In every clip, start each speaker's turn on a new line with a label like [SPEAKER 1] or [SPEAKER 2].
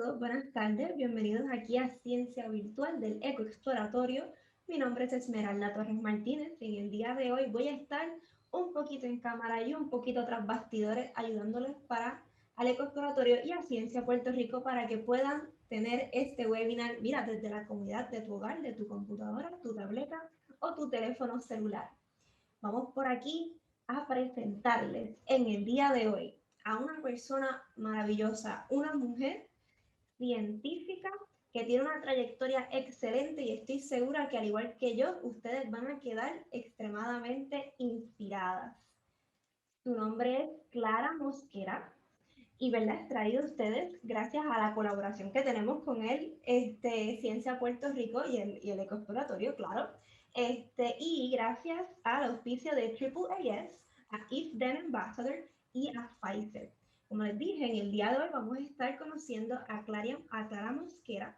[SPEAKER 1] todos, buenas tardes. Bienvenidos aquí a Ciencia Virtual del Ecoexploratorio. Mi nombre es Esmeralda Torres Martínez y en el día de hoy voy a estar un poquito en cámara y un poquito tras bastidores ayudándoles al Ecoexploratorio y a Ciencia Puerto Rico para que puedan tener este webinar, mira, desde la comodidad de tu hogar, de tu computadora, tu tableta o tu teléfono celular. Vamos por aquí a presentarles en el día de hoy a una persona maravillosa, una mujer científica que tiene una trayectoria excelente y estoy segura que al igual que yo, ustedes van a quedar extremadamente inspiradas. Su nombre es Clara Mosquera y ¿verdad? Es traído a ustedes gracias a la colaboración que tenemos con él, Ciencia Puerto Rico y el Ecoexploratorio, claro. Y gracias al auspicio de AAAS, a If Then Ambassador y a Pfizer. Como les dije, en el día de hoy vamos a estar conociendo a Clara Mosquera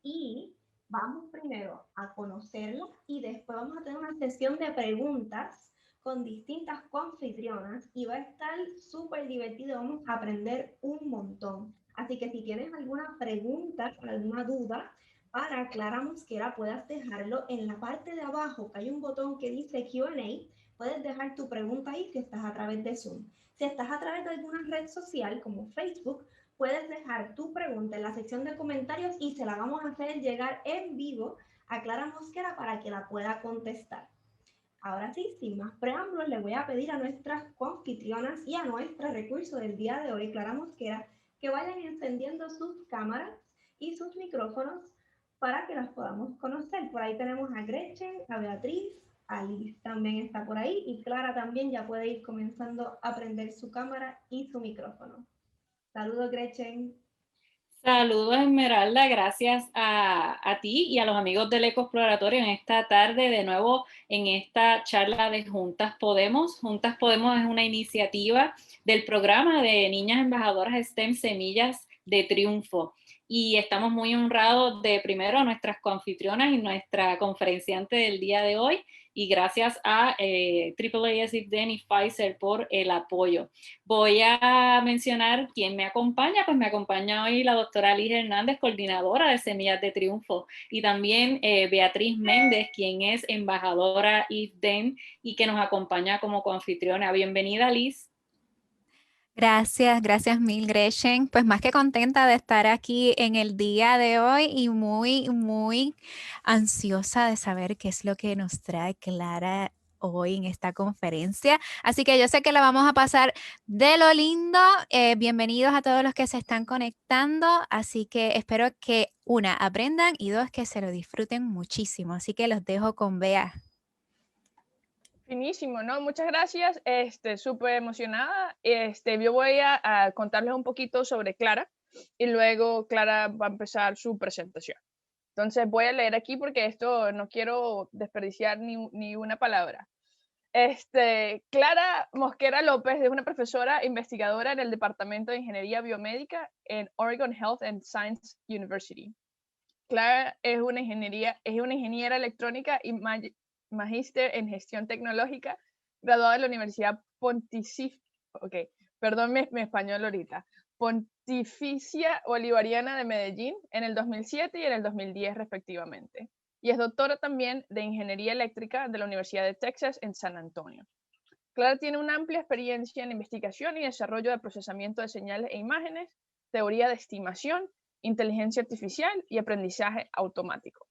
[SPEAKER 1] y vamos primero a conocerla y después vamos a tener una sesión de preguntas con distintas confitrionas y va a estar súper divertido, vamos a aprender un montón. Así que si tienes alguna pregunta, alguna duda para Clara Mosquera, puedas dejarlo en la parte de abajo, que hay un botón que dice Q&A, puedes dejar tu pregunta ahí si estás a través de Zoom. Si estás a través de alguna red social como Facebook, puedes dejar tu pregunta en la sección de comentarios y se la vamos a hacer llegar en vivo a Clara Mosquera para que la pueda contestar. Ahora sí, sin más preámbulos, le voy a pedir a nuestras confitrionas y a nuestro recurso del día de hoy, Clara Mosquera, que vayan encendiendo sus cámaras y sus micrófonos para que las podamos conocer. Por ahí tenemos a Gretchen, a Beatriz, a Liz también está por ahí y Clara también ya puede ir comenzando a prender su cámara y su micrófono. Saludos, Gretchen.
[SPEAKER 2] Saludos, Esmeralda, gracias a ti y a los amigos del Ecoexploratorio en esta tarde de nuevo en esta charla de Juntas Podemos. Juntas Podemos es una iniciativa del programa de Niñas Embajadoras STEM Semillas de Triunfo y estamos muy honrados de primero a nuestras confitrionas y nuestra conferenciante del día de hoy y gracias a AAAS, If Then y Pfizer por el apoyo. Voy a mencionar quién me acompaña, pues me acompaña hoy la doctora Liz Hernández, coordinadora de Semillas de Triunfo, y también Beatriz Méndez, quien es embajadora IFDEN y que nos acompaña como coanfitriona. Bienvenida, Liz.
[SPEAKER 3] Gracias mil, Gretchen. Pues más que contenta de estar aquí en el día de hoy y muy ansiosa de saber qué es lo que nos trae Clara hoy en esta conferencia. Así que yo sé que la vamos a pasar de lo lindo. Bienvenidos a todos los que se están conectando. Así que espero que una, aprendan y dos, que se lo disfruten muchísimo. Así que los dejo con Bea.
[SPEAKER 4] Finísimo, ¿no? Muchas gracias, súper emocionada. Yo voy a contarles un poquito sobre Clara y luego Clara va a empezar su presentación. Entonces voy a leer aquí porque esto no quiero desperdiciar ni una palabra. Clara Mosquera López es una profesora investigadora en el Departamento de Ingeniería Biomédica en Oregon Health and Science University. Clara es una ingeniera electrónica y magíster en gestión tecnológica, graduada de la Universidad Pontificia Bolivariana de Medellín en el 2007 y en el 2010 respectivamente. Y es doctora también de Ingeniería Eléctrica de la Universidad de Texas en San Antonio. Clara tiene una amplia experiencia en investigación y desarrollo de procesamiento de señales e imágenes, teoría de estimación, inteligencia artificial y aprendizaje automático.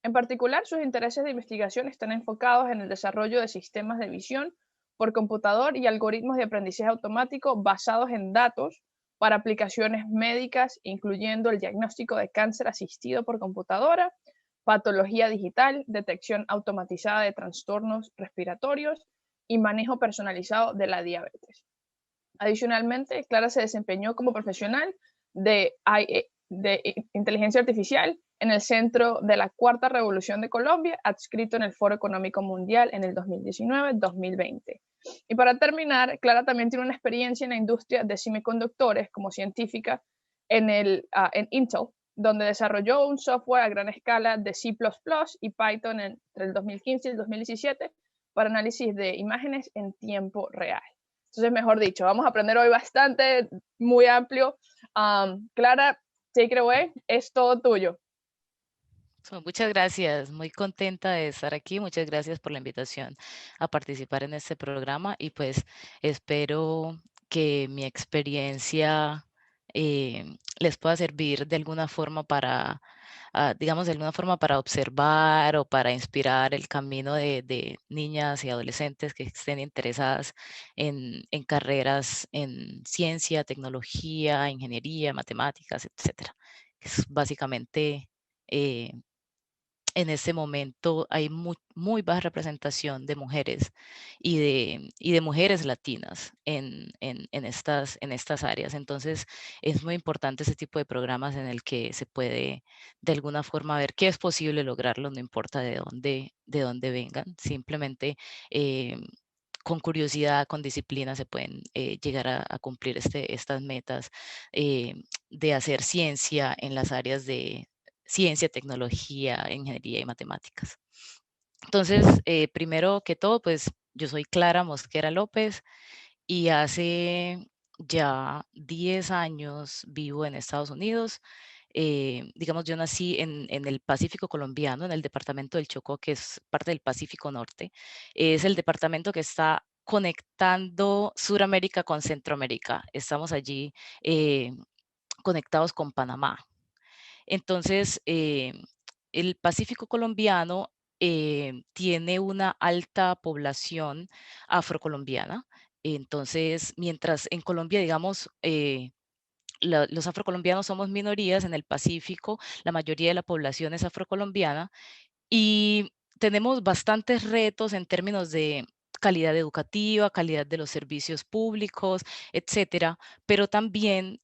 [SPEAKER 4] En particular, sus intereses de investigación están enfocados en el desarrollo de sistemas de visión por computador y algoritmos de aprendizaje automático basados en datos para aplicaciones médicas, incluyendo el diagnóstico de cáncer asistido por computadora, patología digital, detección automatizada de trastornos respiratorios y manejo personalizado de la diabetes. Adicionalmente, Clara se desempeñó como profesional de inteligencia artificial en el Centro de la Cuarta Revolución de Colombia, adscrito en el Foro Económico Mundial en el 2019-2020. Y para terminar, Clara también tiene una experiencia en la industria de semiconductores como científica en Intel, donde desarrolló un software a gran escala de C++ y Python entre el 2015 y el 2017 para análisis de imágenes en tiempo real. Entonces, mejor dicho, vamos a aprender hoy bastante, muy amplio. Clara Take es todo tuyo.
[SPEAKER 5] Muchas gracias, muy contenta de estar aquí. Muchas gracias por la invitación a participar en este programa y pues espero que mi experiencia les pueda servir de alguna forma para, digamos, de alguna forma para observar o para inspirar el camino de niñas y adolescentes que estén interesadas en carreras en ciencia, tecnología, ingeniería, matemáticas, etcétera. Es básicamente en este momento hay muy baja representación de mujeres y de mujeres latinas en estas áreas. Entonces, es muy importante ese tipo de programas en el que se puede de alguna forma ver qué es posible lograrlo, no importa de dónde vengan. Simplemente con curiosidad, con disciplina, se pueden llegar a cumplir estas metas de hacer ciencia en las áreas de ciencia, tecnología, ingeniería y matemáticas. Entonces, primero que todo, pues yo soy Clara Mosquera López y hace ya 10 años vivo en Estados Unidos. Digamos, yo nací en el Pacífico colombiano, en el departamento del Chocó, que es parte del Pacífico Norte. Es el departamento que está conectando Suramérica con Centroamérica. Estamos allí conectados con Panamá. Entonces, el Pacífico colombiano tiene una alta población afrocolombiana. Entonces, mientras en Colombia, digamos, los afrocolombianos somos minorías, en el Pacífico la mayoría de la población es afrocolombiana y tenemos bastantes retos en términos de calidad educativa, calidad de los servicios públicos, etcétera, pero también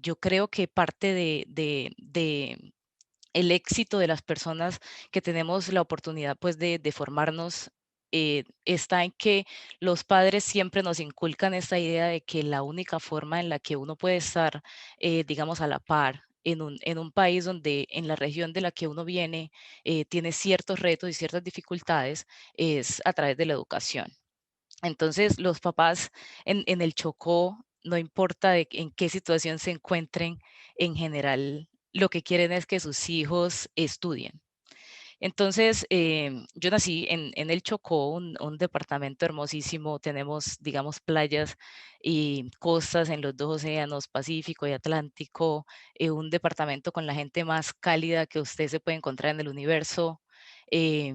[SPEAKER 5] yo creo que parte de el éxito de las personas que tenemos la oportunidad pues de formarnos está en que los padres siempre nos inculcan esta idea de que la única forma en la que uno puede estar, digamos, a la par en un país donde en la región de la que uno viene tiene ciertos retos y ciertas dificultades es a través de la educación. Entonces, los papás en el Chocó, no importa en qué situación se encuentren, en general, lo que quieren es que sus hijos estudien. Entonces, yo nací en el Chocó, un departamento hermosísimo. Tenemos, digamos, playas y costas en los dos océanos, Pacífico y Atlántico. Un departamento con la gente más cálida que usted se puede encontrar en el universo. eh,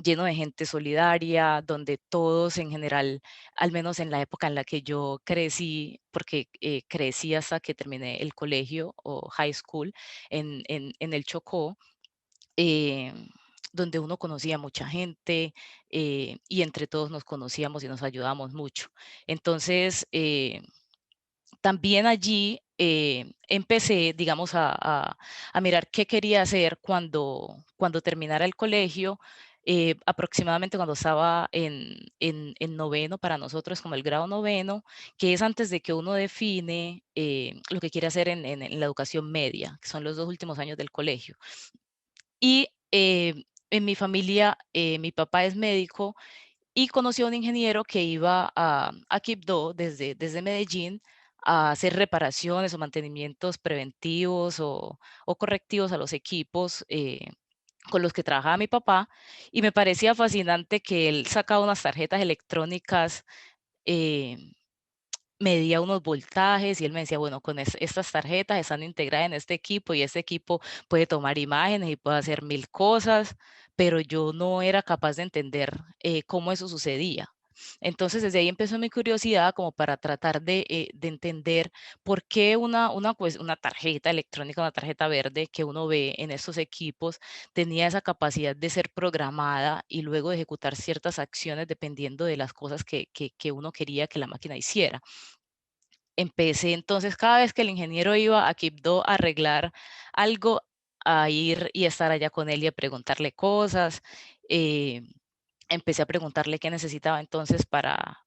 [SPEAKER 5] Lleno de gente solidaria, donde todos en general, al menos en la época en la que yo crecí, porque crecí hasta que terminé el colegio o high school en el Chocó, eh, donde uno conocía mucha gente y entre todos nos conocíamos y nos ayudábamos mucho. Entonces, también allí empecé, digamos, a mirar qué quería hacer cuando terminara el colegio, aproximadamente cuando estaba en noveno, para nosotros como el grado noveno, que es antes de que uno define lo que quiere hacer en la educación media, que son los 2 últimos años del colegio. Y en mi familia, mi papá es médico y conocí a un ingeniero que iba a Quibdó desde Medellín a hacer reparaciones o mantenimientos preventivos o correctivos a los equipos con los que trabajaba mi papá, y me parecía fascinante que él sacaba unas tarjetas electrónicas, eh, medía unos voltajes y él me decía, bueno, con estas tarjetas están integradas en este equipo y este equipo puede tomar imágenes y puede hacer 1000 cosas, pero yo no era capaz de entender cómo eso sucedía. Entonces, desde ahí empezó mi curiosidad como para tratar de entender por qué una tarjeta electrónica, una tarjeta verde que uno ve en estos equipos, tenía esa capacidad de ser programada y luego de ejecutar ciertas acciones dependiendo de las cosas que uno quería que la máquina hiciera. Empecé entonces, cada vez que el ingeniero iba a Quibdó a arreglar algo, a ir y estar allá con él y a preguntarle cosas. eh, Empecé a preguntarle qué necesitaba entonces para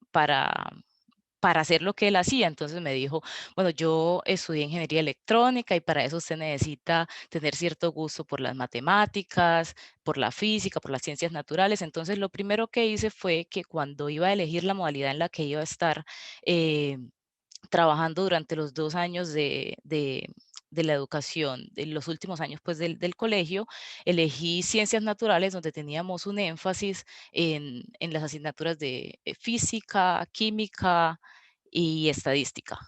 [SPEAKER 5] hacer lo que él hacía. Entonces me dijo, bueno, yo estudié ingeniería electrónica y para eso usted necesita tener cierto gusto por las matemáticas, por la física, por las ciencias naturales. Entonces lo primero que hice fue que cuando iba a elegir la modalidad en la que iba a estar, trabajando durante los 2 años de la educación, de los últimos años pues del colegio, elegí ciencias naturales donde teníamos un énfasis en las asignaturas de física, química y estadística.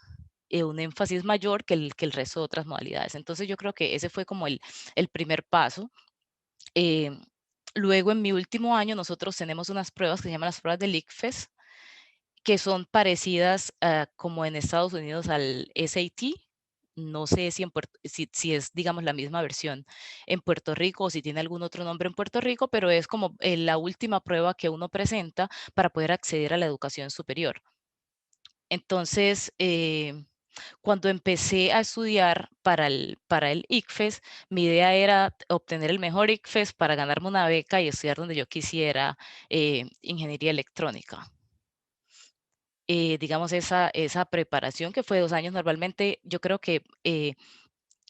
[SPEAKER 5] Un énfasis mayor que el resto de otras modalidades. Entonces yo creo que ese fue como el primer paso. Eh, Luego en mi último año nosotros tenemos unas pruebas que se llaman las pruebas del ICFES, que son parecidas como en Estados Unidos al SAT. No sé si es, digamos, la misma versión en Puerto Rico o si tiene algún otro nombre en Puerto Rico, pero es como la última prueba que uno presenta para poder acceder a la educación superior. Entonces, cuando empecé a estudiar para el ICFES, mi idea era obtener el mejor ICFES para ganarme una beca y estudiar donde yo quisiera ingeniería electrónica. Digamos, esa preparación que fue 2 años, normalmente yo creo que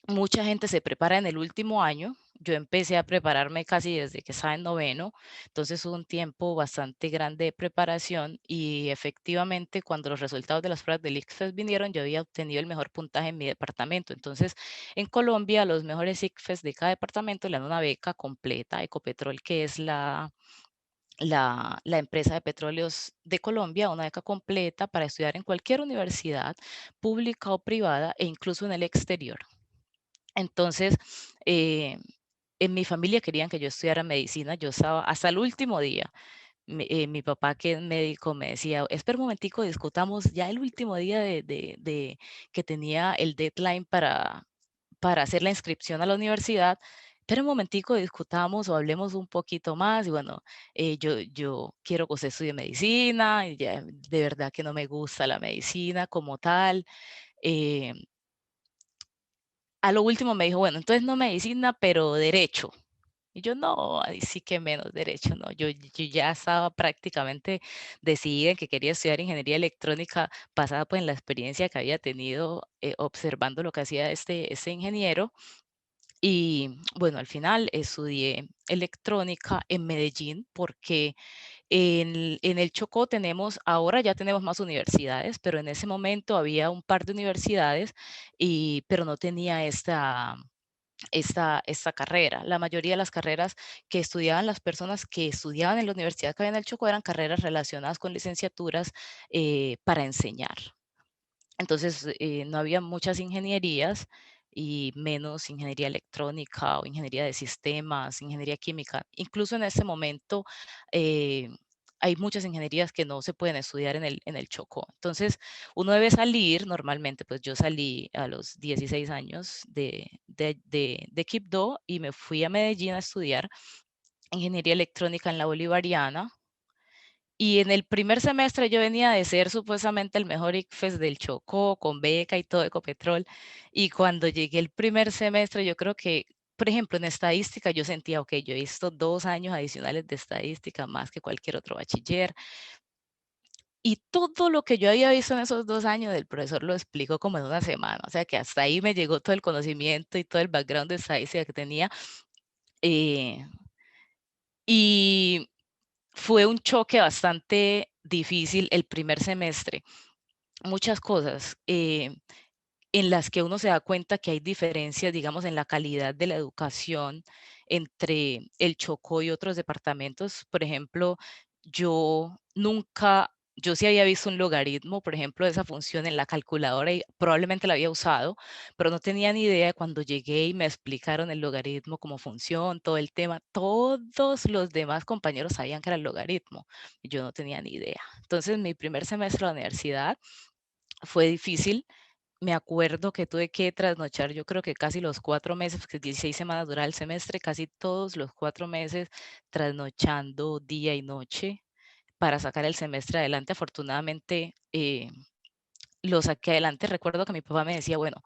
[SPEAKER 5] mucha gente se prepara en el último año. Yo empecé a prepararme casi desde que estaba en noveno, entonces hubo un tiempo bastante grande de preparación y efectivamente cuando los resultados de las pruebas del ICFES vinieron, yo había obtenido el mejor puntaje en mi departamento. Entonces, en Colombia, los mejores ICFES de cada departamento le dan una beca completa. Ecopetrol, que es la empresa de petróleos de Colombia, una beca completa para estudiar en cualquier universidad pública o privada e incluso en el exterior. Entonces, en mi familia querían que yo estudiara medicina. Yo estaba hasta el último día. Mi papá, que es médico, me decía, espera un momentico, discutamos ya el último día que tenía el deadline para hacer la inscripción a la universidad. Espera un momentico, discutamos o hablemos un poquito más. Y bueno, yo quiero que usted estudie medicina, y ya, de verdad que no me gusta la medicina como tal. eh, a lo último me dijo, bueno, entonces no medicina, pero derecho. Y yo no, ahí sí que menos derecho, no. Yo ya estaba prácticamente decidida en que quería estudiar ingeniería electrónica, basada pues en la experiencia que había tenido observando lo que hacía este ingeniero. Y bueno, al final estudié electrónica en Medellín porque en el Chocó ahora ya tenemos más universidades, pero en ese momento había un par de universidades, pero no tenía esta carrera. La mayoría de las carreras que estudiaban las personas que estudiaban en la universidad que había en el Chocó eran carreras relacionadas con licenciaturas para enseñar. Entonces, no había muchas ingenierías y menos ingeniería electrónica o ingeniería de sistemas, ingeniería química. Incluso en este momento eh, hay muchas ingenierías que no se pueden estudiar en el Chocó. Entonces, uno debe salir, normalmente, pues yo salí a los 16 años de Quibdó y me fui a Medellín a estudiar ingeniería electrónica en la Bolivariana. Y en el primer semestre yo venía de ser supuestamente el mejor ICFES del Chocó, con beca y todo Ecopetrol. Y cuando llegué el primer semestre, yo creo que, por ejemplo, en estadística yo sentía, ok, yo he visto 2 años adicionales de estadística más que cualquier otro bachiller. Y todo lo que yo había visto en esos 2 años, el profesor lo explicó como en una semana. O sea que hasta ahí me llegó todo el conocimiento y todo el background de estadística que tenía. eh, y fue un choque bastante difícil el primer semestre. Muchas cosas en las que uno se da cuenta que hay diferencias, digamos, en la calidad de la educación entre el Chocó y otros departamentos. Por ejemplo, yo sí había visto un logaritmo, por ejemplo, esa función en la calculadora y probablemente la había usado, pero no tenía ni idea. Cuando llegué y me explicaron el logaritmo, cómo funciona, todo el tema, todos los demás compañeros sabían que era el logaritmo y yo no tenía ni idea. Entonces, mi primer semestre de la universidad fue difícil. Me acuerdo que tuve que trasnochar, yo creo que casi los 4 meses, porque 16 semanas dura el semestre, casi todos los 4 meses trasnochando día y noche para sacar el semestre adelante. Afortunadamente lo saqué adelante. Recuerdo que mi papá me decía, bueno,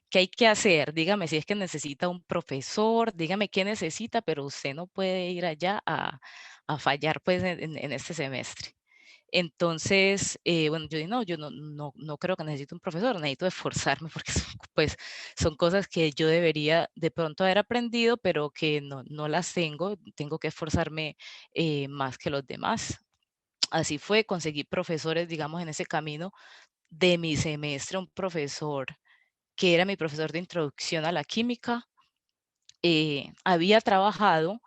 [SPEAKER 5] ¿qué hay que hacer? Dígame si es que necesita un profesor, dígame qué necesita, pero usted no puede ir allá a fallar pues en este semestre. Entonces, bueno, yo dije, no, yo no creo que necesite un profesor, necesito esforzarme porque pues, son cosas que yo debería de pronto haber aprendido, pero que no las tengo que esforzarme más que los demás. Así fue, conseguí profesores, digamos, en ese camino de mi semestre un profesor que era mi profesor de introducción a la química, había trabajado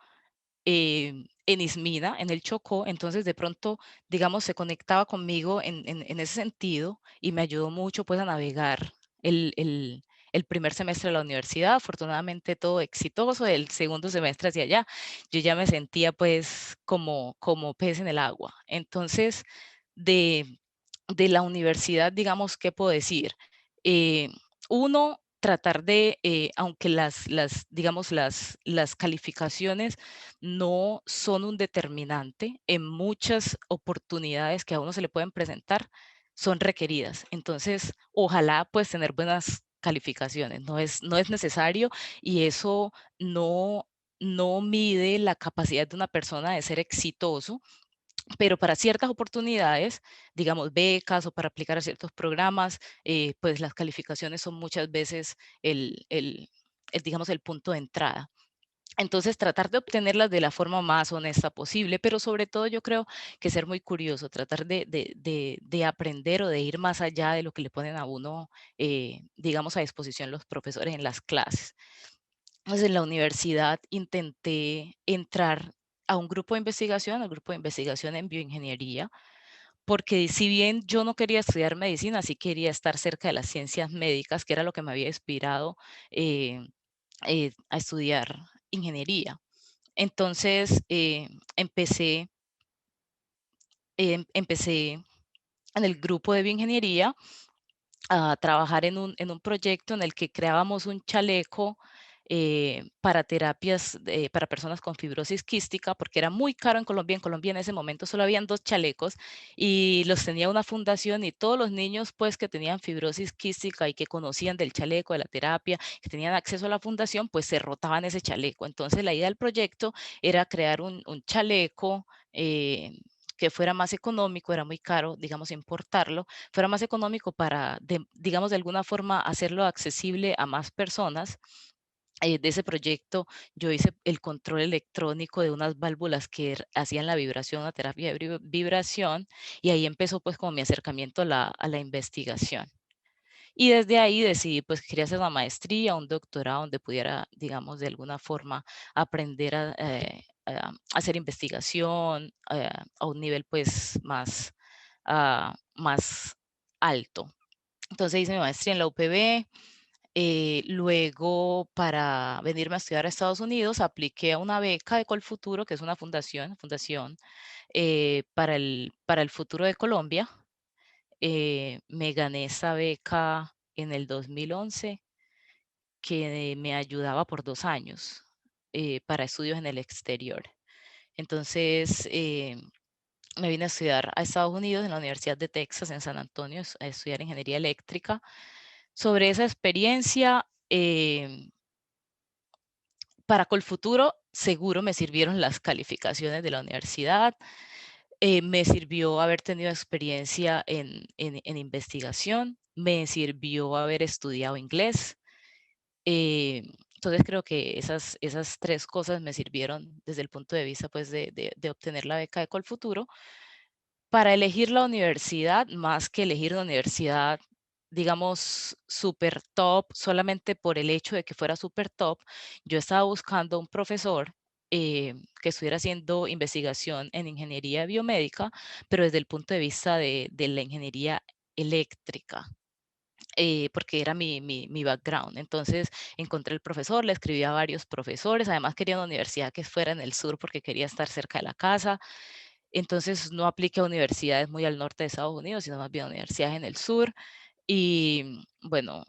[SPEAKER 5] en Ismina, en el Chocó, entonces de pronto, digamos, se conectaba conmigo en ese sentido y me ayudó mucho pues a navegar el primer semestre de la universidad. Afortunadamente todo exitoso, el segundo semestre hacia allá, yo ya me sentía pues como pez en el agua. Entonces, de, de la universidad, digamos, ¿qué puedo decir? Eh, Uno, tratar de, aunque digamos, las calificaciones no son un determinante, en muchas oportunidades que a uno se le pueden presentar son requeridas. Entonces, ojalá pues tener buenas calificaciones, no es necesario y eso no mide la capacidad de una persona de ser exitoso, pero para ciertas oportunidades, digamos becas o para aplicar a ciertos programas, pues las calificaciones son muchas veces digamos, el punto de entrada. Entonces, tratar de obtenerlas de la forma más honesta posible, pero sobre todo yo creo que ser muy curioso, tratar de aprender o de ir más allá de lo que le ponen a uno, digamos, a disposición los profesores en las clases. Pues en la universidad intenté entrar a un grupo de investigación, al grupo de investigación en bioingeniería, porque si bien yo no quería estudiar medicina, sí quería estar cerca de las ciencias médicas, que era lo que me había inspirado eh, a estudiar ingeniería. Entonces, empecé en el grupo de bioingeniería a trabajar en un proyecto en el que creábamos un chaleco para terapias para personas con fibrosis quística, porque era muy caro en Colombia. En Colombia en ese momento solo habían 2 chalecos y los tenía una fundación y todos los niños pues que tenían fibrosis quística y que conocían del chaleco, de la terapia, que tenían acceso a la fundación, pues se rotaban ese chaleco. Entonces la idea del proyecto era crear un chaleco que fuera más económico, era muy caro, digamos, importarlo, fuera más económico para, digamos, de alguna forma hacerlo accesible a más personas. De ese proyecto yo hice el control electrónico de unas válvulas que hacían la vibración, una terapia de vibración, y ahí empezó pues como mi acercamiento a la investigación. Y desde ahí decidí pues que quería hacer una maestría, un doctorado donde pudiera, digamos, de alguna forma aprender a hacer investigación a un nivel pues más alto. Entonces hice mi maestría en la UPB. Luego, para venirme a estudiar a Estados Unidos, apliqué a una beca de Colfuturo, que es una fundación para el futuro de Colombia. Me gané esa beca en el 2011 que me ayudaba por 2 años para estudios en el exterior. Entonces, me vine a estudiar a Estados Unidos en la Universidad de Texas en San Antonio, a estudiar ingeniería eléctrica. Sobre esa experiencia, para Colfuturo seguro me sirvieron las calificaciones de la universidad. Me sirvió haber tenido experiencia en investigación, me sirvió haber estudiado inglés. Entonces creo que esas 3 cosas me sirvieron desde el punto de vista pues de obtener la beca de Colfuturo para elegir la universidad, más que elegir una universidad, digamos, super top, solamente por el hecho de que fuera super top. Yo estaba buscando un profesor que estuviera haciendo investigación en ingeniería biomédica, pero desde el punto de vista de la ingeniería eléctrica. Porque era mi background. Entonces encontré el profesor, le escribí a varios profesores, además quería una universidad que fuera en el sur porque quería estar cerca de la casa. Entonces no apliqué a universidades muy al norte de Estados Unidos, sino más bien a universidades en el sur. Y bueno,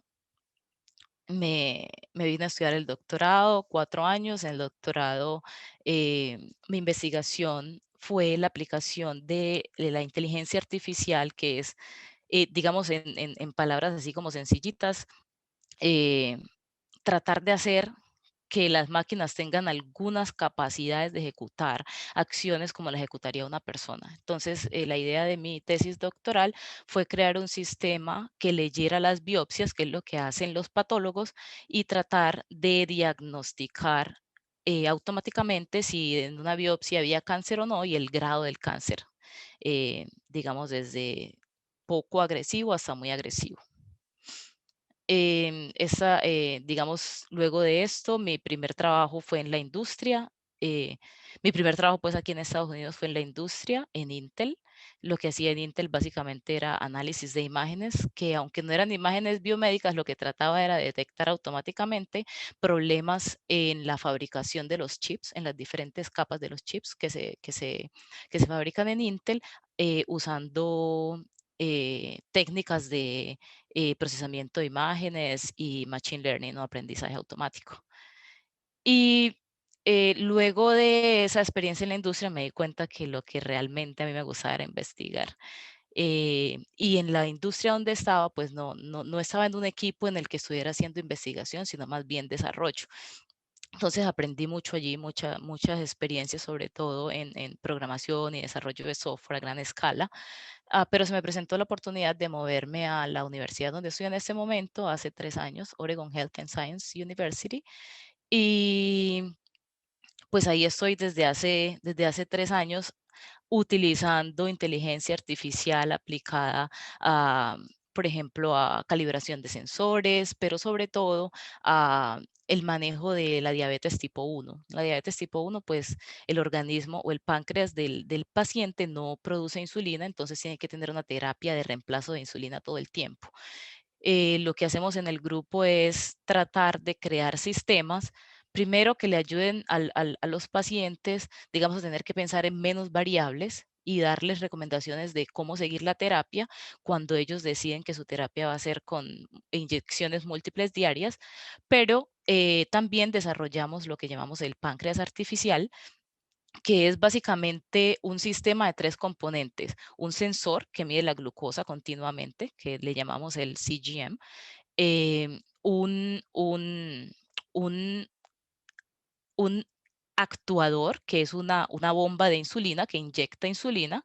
[SPEAKER 5] me vine a estudiar el doctorado, 4 años. En el doctorado, mi investigación fue la aplicación de la inteligencia artificial, que es, digamos, en palabras así como sencillitas, eh, tratar de hacer que las máquinas tengan algunas capacidades de ejecutar acciones como la ejecutaría una persona. Entonces, la idea de mi tesis doctoral fue crear un sistema que leyera las biopsias, que es lo que hacen los patólogos, y tratar de diagnosticar automáticamente si en una biopsia había cáncer o no y el grado del cáncer, digamos, desde poco agresivo hasta muy agresivo. Digamos, luego de esto, mi primer trabajo fue en la industria. Mi primer trabajo pues aquí en Estados Unidos fue en la industria, en Intel. Lo que hacía en Intel básicamente era análisis de imágenes, que aunque no eran imágenes biomédicas, lo que trataba era de detectar automáticamente problemas en la fabricación de los chips, en las diferentes capas de los chips que se fabrican en Intel, usando técnicas de procesamiento de imágenes y machine learning o aprendizaje automático. Y luego de esa experiencia en la industria me di cuenta que lo que realmente a mí me gustaba era investigar. Y en la industria donde estaba, pues no estaba en un equipo en el que estuviera haciendo investigación, sino más bien desarrollo. Entonces aprendí mucho allí, muchas experiencias, sobre todo en programación y desarrollo de software a gran escala. Pero se me presentó la oportunidad de moverme a la universidad donde estoy en este momento, hace 3 años, Oregon Health and Science University. Y pues ahí estoy desde hace 3 años utilizando inteligencia artificial aplicada a, por ejemplo, a calibración de sensores, pero sobre todo a el manejo de la diabetes tipo 1. La diabetes tipo 1, pues el organismo o el páncreas del paciente no produce insulina, entonces tiene que tener una terapia de reemplazo de insulina todo el tiempo. Lo que hacemos en el grupo es tratar de crear sistemas, primero que le ayuden a los pacientes, digamos, a tener que pensar en menos variables y darles recomendaciones de cómo seguir la terapia cuando ellos deciden que su terapia va a ser con inyecciones múltiples diarias, pero también desarrollamos lo que llamamos el páncreas artificial, que es básicamente un sistema de 3 componentes: un sensor que mide la glucosa continuamente, que le llamamos el CGM, eh, un, un, un, un actuador, que es una bomba de insulina que inyecta insulina,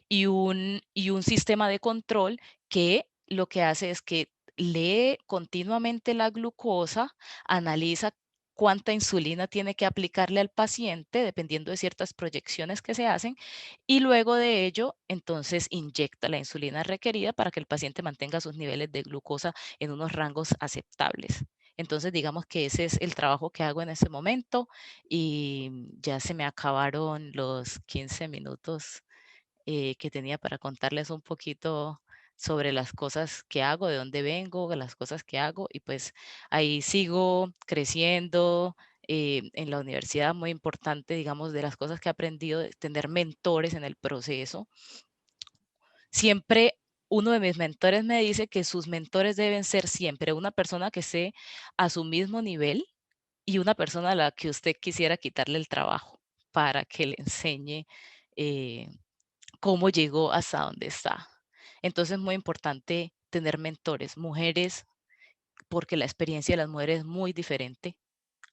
[SPEAKER 5] y un sistema de control que lo que hace es que lee continuamente la glucosa, analiza cuánta insulina tiene que aplicarle al paciente, dependiendo de ciertas proyecciones que se hacen, y luego de ello, entonces inyecta la insulina requerida para que el paciente mantenga sus niveles de glucosa en unos rangos aceptables. Entonces, digamos que ese es el trabajo que hago en este momento, y ya se me acabaron los 15 minutos que tenía para contarles un poquito sobre las cosas que hago, de dónde vengo, las cosas que hago, y pues ahí sigo creciendo. En la universidad, muy importante, digamos, de las cosas que he aprendido, es tener mentores en el proceso. Siempre uno de mis mentores me dice que sus mentores deben ser siempre una persona que esté a su mismo nivel y una persona a la que usted quisiera quitarle el trabajo para que le enseñe eh, cómo llegó hasta donde está. Entonces es muy importante tener mentores, mujeres, porque la experiencia de las mujeres es muy diferente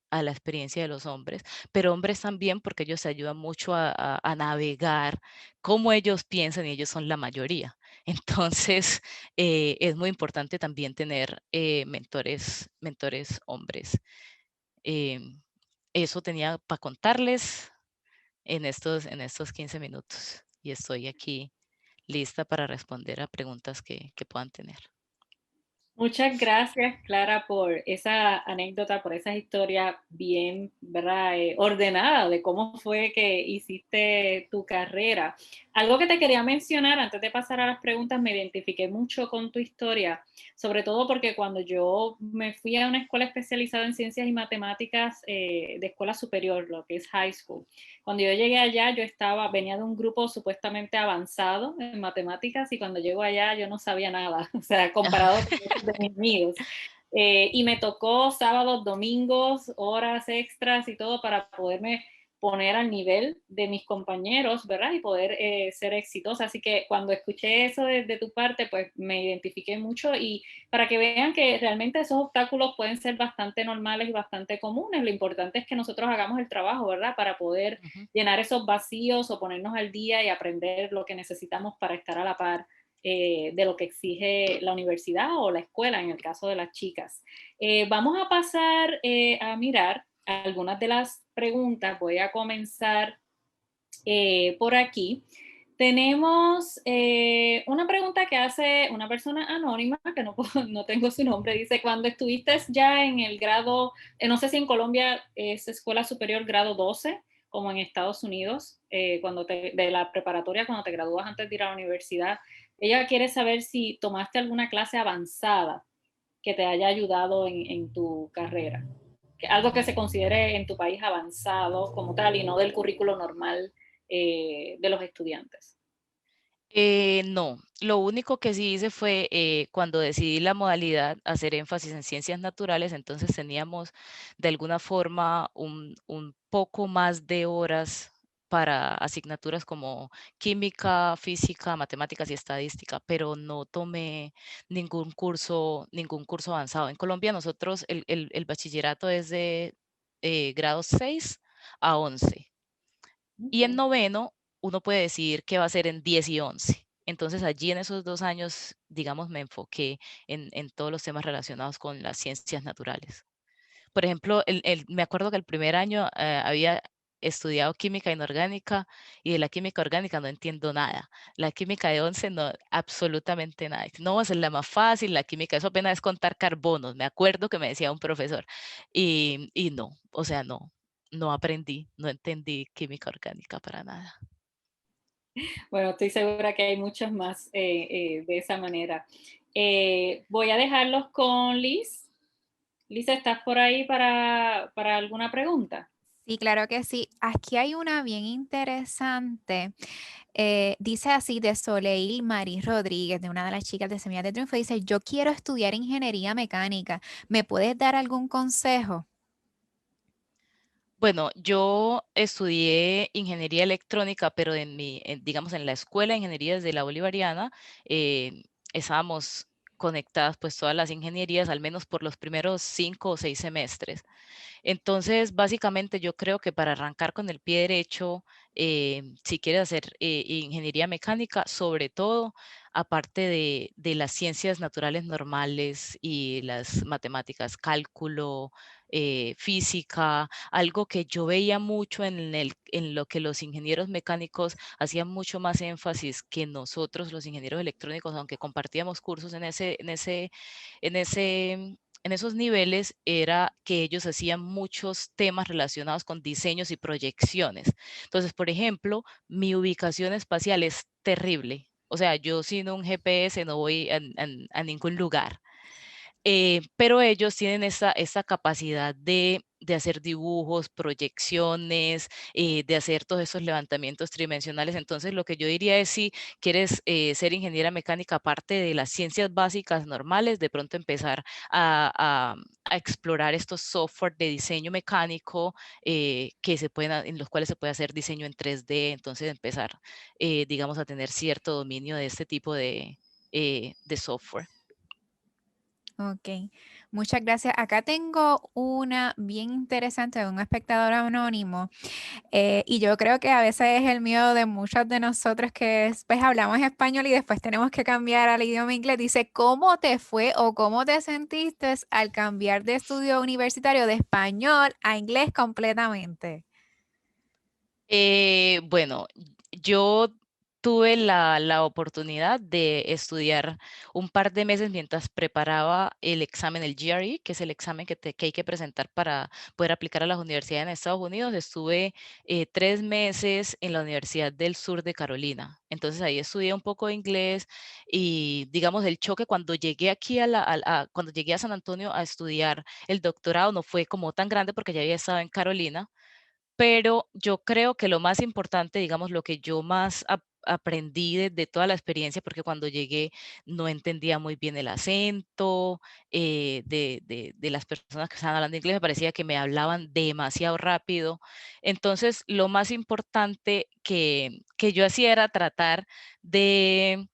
[SPEAKER 5] a la experiencia de los hombres, pero hombres también, porque ellos se ayudan mucho a navegar cómo ellos piensan, y ellos son la mayoría. Entonces, es muy importante también tener mentores hombres. Em, Eso tenía para contarles en estos 15 minutos, y estoy aquí lista para responder a preguntas que puedan tener.
[SPEAKER 2] Muchas gracias, Clara, por esa anécdota, por esa historia bien, ¿verdad? Ordenada de cómo fue que hiciste tu carrera. Algo que te quería mencionar antes de pasar a las preguntas, me identifiqué mucho con tu historia, sobre todo porque cuando yo me fui a una escuela especializada en ciencias y matemáticas de escuela superior, lo que es high school, cuando yo llegué allá, venía de un grupo supuestamente avanzado en matemáticas, y cuando llego allá yo no sabía nada, o sea, comparado con los de mis amigos. Y me tocó sábados, domingos, horas extras y todo para poderme poner al nivel de mis compañeros, ¿verdad? Y poder ser exitosa. Así que cuando escuché eso de tu parte, pues me identifiqué mucho, y para que vean que realmente esos obstáculos pueden ser bastante normales y bastante comunes. Lo importante es que nosotros hagamos el trabajo, ¿verdad? Para poder llenar esos vacíos o ponernos al día y aprender lo que necesitamos para estar a la par de lo que exige la universidad o la escuela en el caso de las chicas. Vamos a pasar a mirar algunas de las preguntas. Voy a comenzar por aquí. Tenemos una pregunta que hace una persona anónima, que no tengo su nombre, dice, cuando estuviste ya en el grado, no sé si en Colombia es escuela superior grado 12, como en Estados Unidos, de la preparatoria, cuando te gradúas antes de ir a la universidad, ella quiere saber si tomaste alguna clase avanzada que te haya ayudado en tu carrera. Algo que se considere en tu país avanzado como tal y no del currículo normal de los estudiantes.
[SPEAKER 5] No, lo único que sí hice fue cuando decidí la modalidad hacer énfasis en ciencias naturales, entonces teníamos de alguna forma un poco más de horas para asignaturas como química, física, matemáticas y estadística, pero no tomé ningún curso avanzado. En Colombia nosotros el bachillerato es de grado 6 a 11. Y en noveno, uno puede decidir qué va a hacer en 10 y 11. Entonces allí en esos 2 años, digamos, me enfoqué en todos los temas relacionados con las ciencias naturales. Por ejemplo, me acuerdo que el primer año había estudiado química inorgánica y de la química orgánica no entiendo nada. La química de 11 no, absolutamente nada. No, esa es la más fácil, la química, eso apenas es contar carbonos. Me acuerdo que me decía un profesor. Y no, o sea, no aprendí, no entendí química orgánica para nada.
[SPEAKER 2] Bueno, estoy segura que hay muchas más de esa manera. Voy a dejarlos con Liz. Liz, ¿estás por ahí para alguna pregunta?
[SPEAKER 3] Sí, claro que sí. Aquí hay una bien interesante. Dice así de Soleil Maris Rodríguez, de una de las chicas de Semillas de Triunfo, dice, yo quiero estudiar ingeniería mecánica. ¿Me puedes dar algún consejo?
[SPEAKER 5] Bueno, yo estudié ingeniería electrónica, pero digamos, en la escuela de ingenierías de la Bolivariana, estábamos conectadas pues todas las ingenierías, al menos por los primeros 5 o 6 semestres. Entonces, básicamente yo creo que para arrancar con el pie derecho, si quieres hacer ingeniería mecánica, sobre todo, aparte de las ciencias naturales normales y las matemáticas, cálculo, física, algo que yo veía mucho en lo que los ingenieros mecánicos hacían mucho más énfasis que nosotros, los ingenieros electrónicos, aunque compartíamos cursos en ese en esos niveles era que ellos hacían muchos temas relacionados con diseños y proyecciones. Entonces, por ejemplo, mi ubicación espacial es terrible. O sea, yo sin un GPS no voy a ningún lugar. Pero ellos tienen esa capacidad de hacer dibujos, proyecciones, de hacer todos esos levantamientos tridimensionales. Entonces, lo que yo diría es si quieres ser ingeniera mecánica, aparte de las ciencias básicas normales, de pronto empezar a explorar estos software de diseño mecánico en los cuales se puede hacer diseño en 3D. Entonces, empezar, digamos, a tener cierto dominio de este tipo de software.
[SPEAKER 3] Ok, muchas gracias. Acá tengo una bien interesante de un espectador anónimo y yo creo que a veces es el miedo de muchos de nosotros que pues hablamos español y después tenemos que cambiar al idioma inglés. Dice, ¿cómo te fue o cómo te sentiste al cambiar de estudio universitario de español a inglés completamente?
[SPEAKER 5] Bueno, yo tuve la oportunidad de estudiar un par de meses mientras preparaba el examen, el GRE, que es el examen que hay que presentar para poder aplicar a las universidades en Estados Unidos. Estuve 3 meses en la Universidad del Sur de Carolina. Entonces ahí estudié un poco de inglés y digamos el choque cuando llegué aquí cuando llegué a San Antonio a estudiar el doctorado no fue como tan grande porque ya había estado en Carolina, pero yo creo que lo más importante, digamos, lo que yo más aprendí de toda la experiencia, porque cuando llegué no entendía muy bien el acento de las personas que estaban hablando inglés, me parecía que me hablaban demasiado rápido. Entonces, lo más importante que yo hacía era tratar de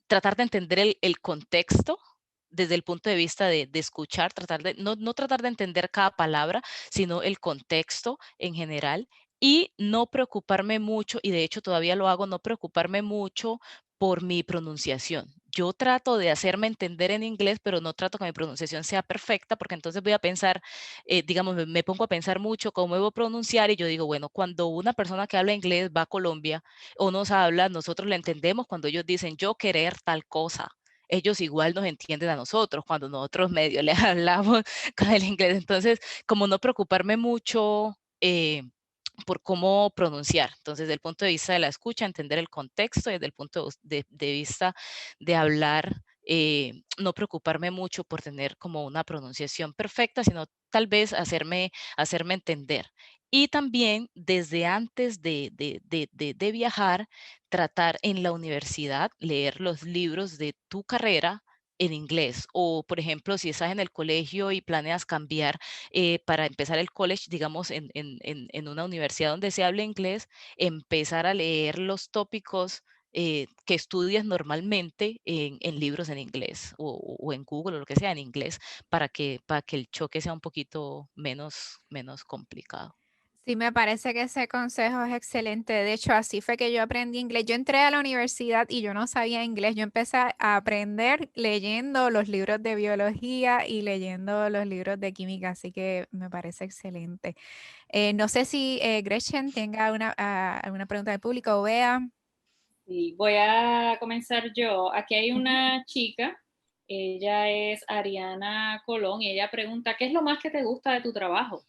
[SPEAKER 5] entender el contexto desde el punto de vista de escuchar, no tratar de entender cada palabra, sino el contexto en general y no preocuparme mucho, y de hecho todavía lo hago, no preocuparme mucho por mi pronunciación. Yo trato de hacerme entender en inglés, pero no trato que mi pronunciación sea perfecta, porque entonces voy a pensar, digamos, me pongo a pensar mucho cómo debo pronunciar y yo digo, bueno, cuando una persona que habla inglés va a Colombia o nos habla, nosotros le entendemos cuando ellos dicen yo querer tal cosa. Ellos igual nos entienden a nosotros cuando nosotros medio les hablamos con el inglés. Entonces, como no preocuparme mucho por cómo pronunciar. Entonces, desde el punto de vista de la escucha, entender el contexto, desde el punto de vista de hablar, no preocuparme mucho por tener como una pronunciación perfecta, sino tal vez hacerme entender. Y también desde antes de viajar, tratar en la universidad, leer los libros de tu carrera en inglés. O, por ejemplo, si estás en el colegio y planeas cambiar para empezar el college, digamos, en una universidad donde se hable inglés, empezar a leer los tópicos que estudias normalmente en libros en inglés o en Google o lo que sea en inglés para que el choque sea un poquito menos complicado.
[SPEAKER 3] Sí, me parece que ese consejo es excelente. De hecho, así fue que yo aprendí inglés. Yo entré a la universidad y yo no sabía inglés. Yo empecé a aprender leyendo los libros de biología y leyendo los libros de química, así que me parece excelente. No sé si Gretchen tenga alguna pregunta del público o vea.
[SPEAKER 2] Sí, voy a comenzar yo. Aquí hay
[SPEAKER 3] Ujú.
[SPEAKER 2] una chica, ella es Ariana Colón y ella pregunta, ¿qué es lo más que te gusta de tu trabajo?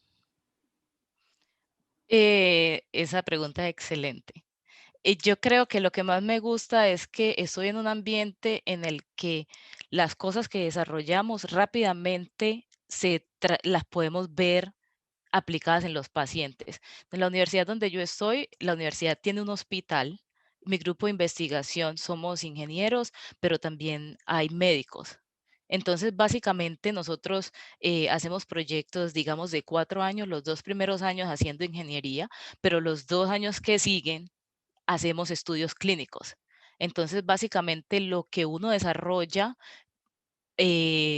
[SPEAKER 5] Esa pregunta es excelente. Yo creo que lo que más me gusta es que estoy en un ambiente en el que las cosas que desarrollamos rápidamente las podemos ver aplicadas en los pacientes. En la universidad donde yo estoy, la universidad tiene un hospital. Mi grupo de investigación somos ingenieros, pero también hay médicos. Entonces, básicamente nosotros hacemos proyectos, digamos, de 4 años, los 2 primeros años haciendo ingeniería, pero los 2 años que siguen hacemos estudios clínicos. Entonces, básicamente lo que uno desarrolla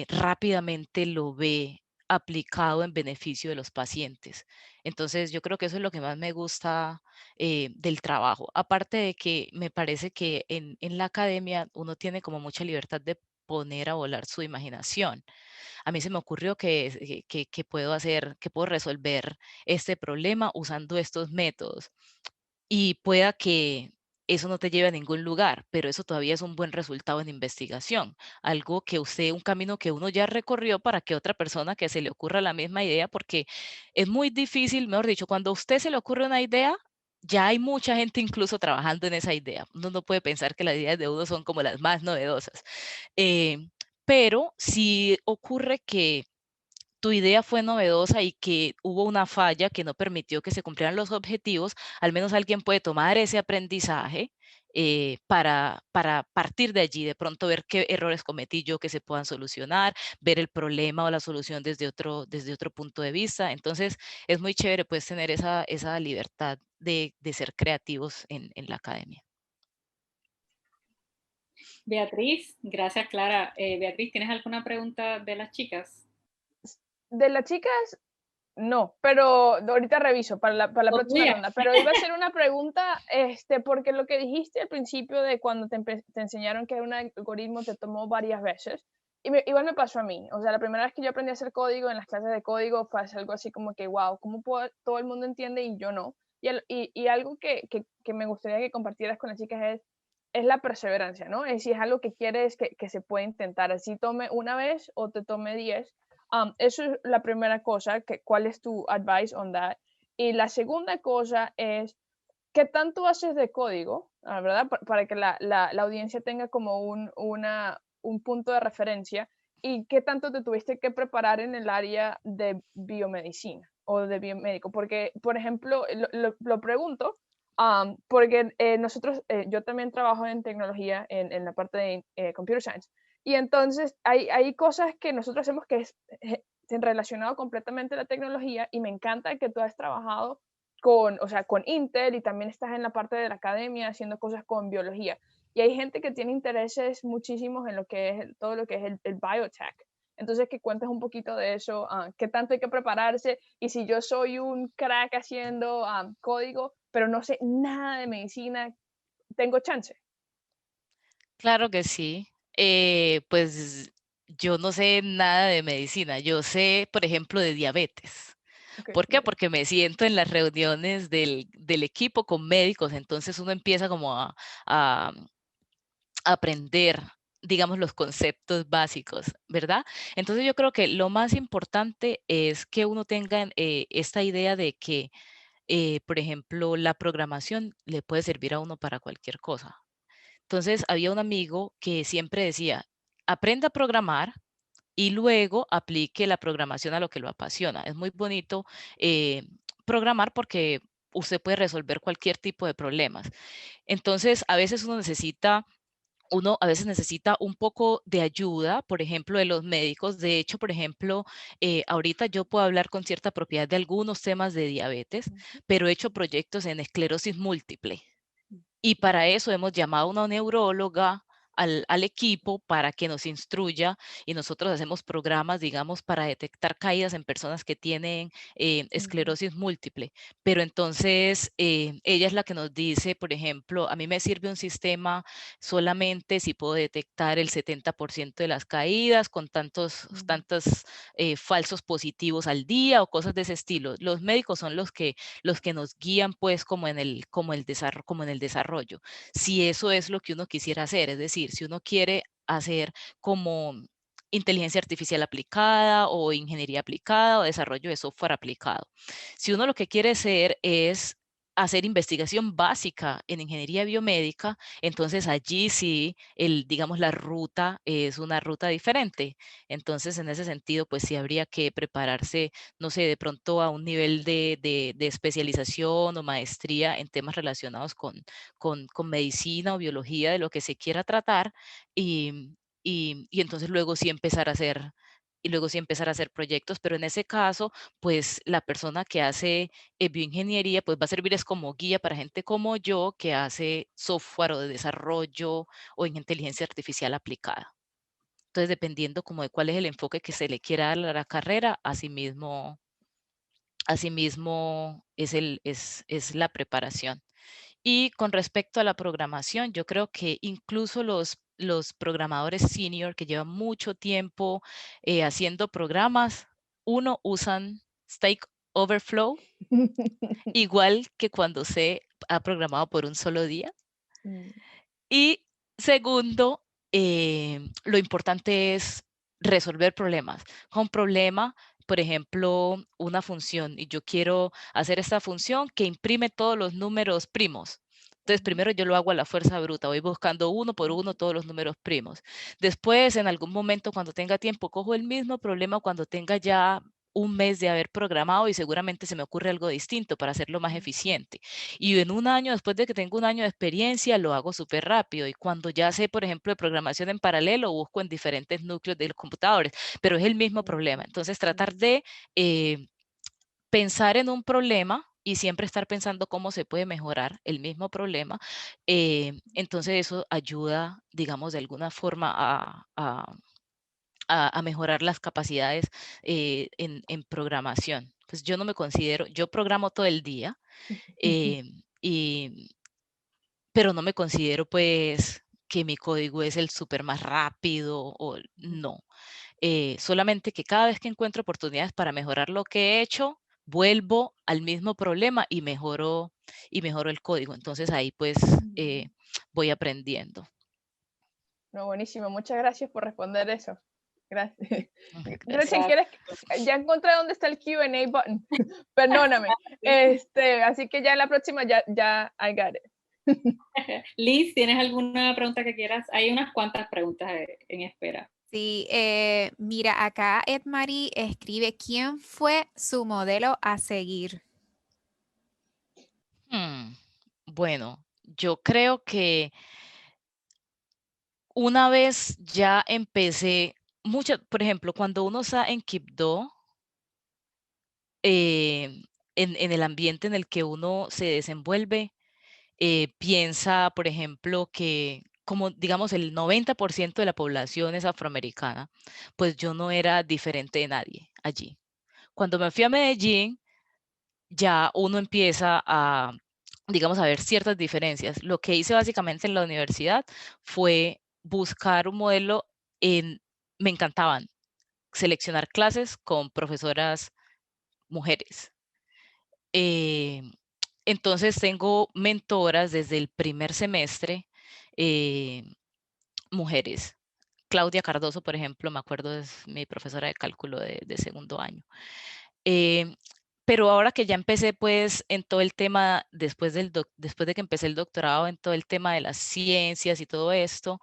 [SPEAKER 5] rápidamente lo ve aplicado en beneficio de los pacientes. Entonces, yo creo que eso es lo que más me gusta del trabajo. Aparte de que me parece que en la academia uno tiene como mucha libertad de poner a volar su imaginación. A mí se me ocurrió que puedo hacer, que puedo resolver este problema usando estos métodos y pueda que eso no te lleve a ningún lugar, pero eso todavía es un buen resultado en investigación, algo que usted, un camino que uno ya recorrió para que otra persona que se le ocurra la misma idea, porque es muy difícil, mejor dicho, cuando a usted se le ocurre una idea, ya hay mucha gente incluso trabajando en esa idea. Uno no puede pensar que las ideas de uno son como las más novedosas. Eh, pero si ocurre que tu idea fue novedosa y que hubo una falla que no permitió que se cumplieran los objetivos, al menos alguien puede tomar ese aprendizaje para partir de allí, de pronto ver qué errores cometí yo que se puedan solucionar, ver el problema o la solución desde otro punto de vista. Entonces, es muy chévere pues tener esa libertad de ser creativos en la academia.
[SPEAKER 2] Beatriz, gracias Clara. Beatriz, ¿tienes alguna pregunta de las chicas?
[SPEAKER 4] De las chicas, no, pero ahorita reviso para la
[SPEAKER 2] O
[SPEAKER 4] próxima
[SPEAKER 2] tuya.
[SPEAKER 4] ronda. Pero iba a hacer una pregunta, porque lo que dijiste al principio de cuando te enseñaron que un algoritmo te tomó varias veces, igual me pasó a mí. O sea, la primera vez que yo aprendí a hacer código en las clases de código fue algo así como que, wow, ¿cómo todo el mundo entiende y yo no? Y algo que me gustaría que compartieras con las chicas es la perseverancia, ¿no? Es si es algo que quieres que se puede intentar, así tome una vez o te tome 10. Eso es la primera cosa, ¿cuál es tu advice on that? Y la segunda cosa es, ¿qué tanto haces de código? ¿Verdad? Para que la audiencia tenga como un punto de referencia. ¿Y qué tanto te tuviste que preparar en el área de biomedicina o de biomédico? Porque, por ejemplo, lo pregunto, porque yo también trabajo en tecnología, en la parte de computer science. Y entonces hay cosas que nosotros hacemos que es relacionado completamente a la tecnología y me encanta que tú has trabajado o sea, con Intel y también estás en la parte de la academia haciendo cosas con biología. Y hay gente que tiene intereses muchísimos en lo que es todo lo que es el biotech. Entonces, que cuentes un poquito de eso, qué tanto hay que prepararse y si yo soy un crack haciendo código, pero no sé nada de medicina, ¿tengo chance?
[SPEAKER 5] Claro que sí. Pues yo no sé nada de medicina. Yo sé, por ejemplo, de diabetes.
[SPEAKER 4] Ok,
[SPEAKER 5] ¿Por qué?
[SPEAKER 4] mira.
[SPEAKER 5] Porque me siento en las reuniones del equipo con médicos, entonces uno empieza como a aprender, digamos, los conceptos básicos, ¿verdad? Entonces yo creo que lo más importante es que uno tenga esta idea de que, por ejemplo, la programación le puede servir a uno para cualquier cosa. Entonces había un amigo que siempre decía, aprenda a programar y luego aplique la programación a lo que lo apasiona. Es muy bonito programar porque usted puede resolver cualquier tipo de problemas. Entonces, uno a veces necesita un poco de ayuda, por ejemplo, de los médicos. De hecho, por ejemplo, ahorita yo puedo hablar con cierta propiedad de algunos temas de diabetes, pero he hecho proyectos en esclerosis múltiple. Y para eso hemos llamado a una neuróloga al equipo para que nos instruya y nosotros hacemos programas, digamos, para detectar caídas en personas que tienen esclerosis múltiple. Pero entonces ella es la que nos dice, por ejemplo, a mí me sirve un sistema solamente si puedo detectar el 70% de las caídas con tantos falsos positivos al día o cosas de ese estilo. Los médicos son los que nos guían pues como en el desarrollo. Si eso es lo que uno quisiera hacer, es decir, si uno quiere hacer como inteligencia artificial aplicada o ingeniería aplicada o desarrollo de software aplicado. Si uno lo que quiere hacer es hacer investigación básica en ingeniería biomédica, entonces allí sí, digamos, la ruta es una ruta diferente. Entonces, en ese sentido, pues sí habría que prepararse, no sé, de pronto a un nivel de especialización o maestría en temas relacionados con medicina o biología, de lo que se quiera tratar, y, y entonces luego sí empezar a hacer proyectos, pero en ese caso, pues la persona que hace bioingeniería, pues va a servir es como guía para gente como yo que hace software o de desarrollo o en inteligencia artificial aplicada. Entonces, dependiendo como de cuál es el enfoque que se le quiera dar a la carrera, asimismo es la preparación. Y con respecto a la programación, yo creo que incluso los programadores senior que llevan mucho tiempo haciendo programas, usan Stack Overflow, igual que cuando se ha programado por un solo día. Y segundo, lo importante es resolver problemas. Un problema, por ejemplo, una función, y yo quiero hacer esta función que imprime todos los números primos. Entonces, primero yo lo hago a la fuerza bruta, voy buscando uno por uno todos los números primos. Después, en algún momento, cuando tenga tiempo, cojo el mismo problema cuando tenga ya un mes de haber programado y seguramente se me ocurre algo distinto para hacerlo más eficiente. Y en un año, después de que tengo un año de experiencia, lo hago súper rápido. Y cuando ya sé, por ejemplo, de programación en paralelo, busco en diferentes núcleos de los computadores, pero es el mismo problema. Entonces, tratar de pensar en un problema y siempre estar pensando cómo se puede mejorar el mismo problema, entonces eso ayuda, digamos, de alguna forma a mejorar las capacidades en programación. Pues yo no me considero, yo programo todo el día, eh, y, pero no me considero pues que mi código es el súper más rápido o no. Solamente que cada vez que encuentro oportunidades para mejorar lo que he hecho, vuelvo al mismo problema y mejoro el código. Entonces ahí pues voy aprendiendo.
[SPEAKER 4] No, buenísimo. Muchas gracias por responder eso. Gracias.
[SPEAKER 5] Gracias.
[SPEAKER 4] Gretchen, ya encontré dónde está el Q&A button. Perdóname. Así que ya en la próxima ya I got it.
[SPEAKER 2] Liz, ¿tienes alguna pregunta que quieras? Hay unas cuantas preguntas en espera.
[SPEAKER 3] Sí, mira, acá Edmarie escribe, ¿quién fue su modelo a seguir?
[SPEAKER 5] Bueno, yo creo que una vez ya empecé, por ejemplo, cuando uno está en Kipdo, en el ambiente en el que uno se desenvuelve, piensa, por ejemplo, que como digamos el 90% de la población es afroamericana, pues yo no era diferente de nadie allí. Cuando me fui a Medellín, ya uno empieza digamos, a ver ciertas diferencias. Lo que hice básicamente en la universidad fue buscar un modelo me encantaban seleccionar clases con profesoras mujeres. Entonces tengo mentoras desde el primer semestre, mujeres. Claudia Cardoso, por ejemplo, me acuerdo, es mi profesora de cálculo de segundo año. Pero ahora que ya empecé pues en todo el tema, después de que empecé el doctorado, en todo el tema de las ciencias y todo esto,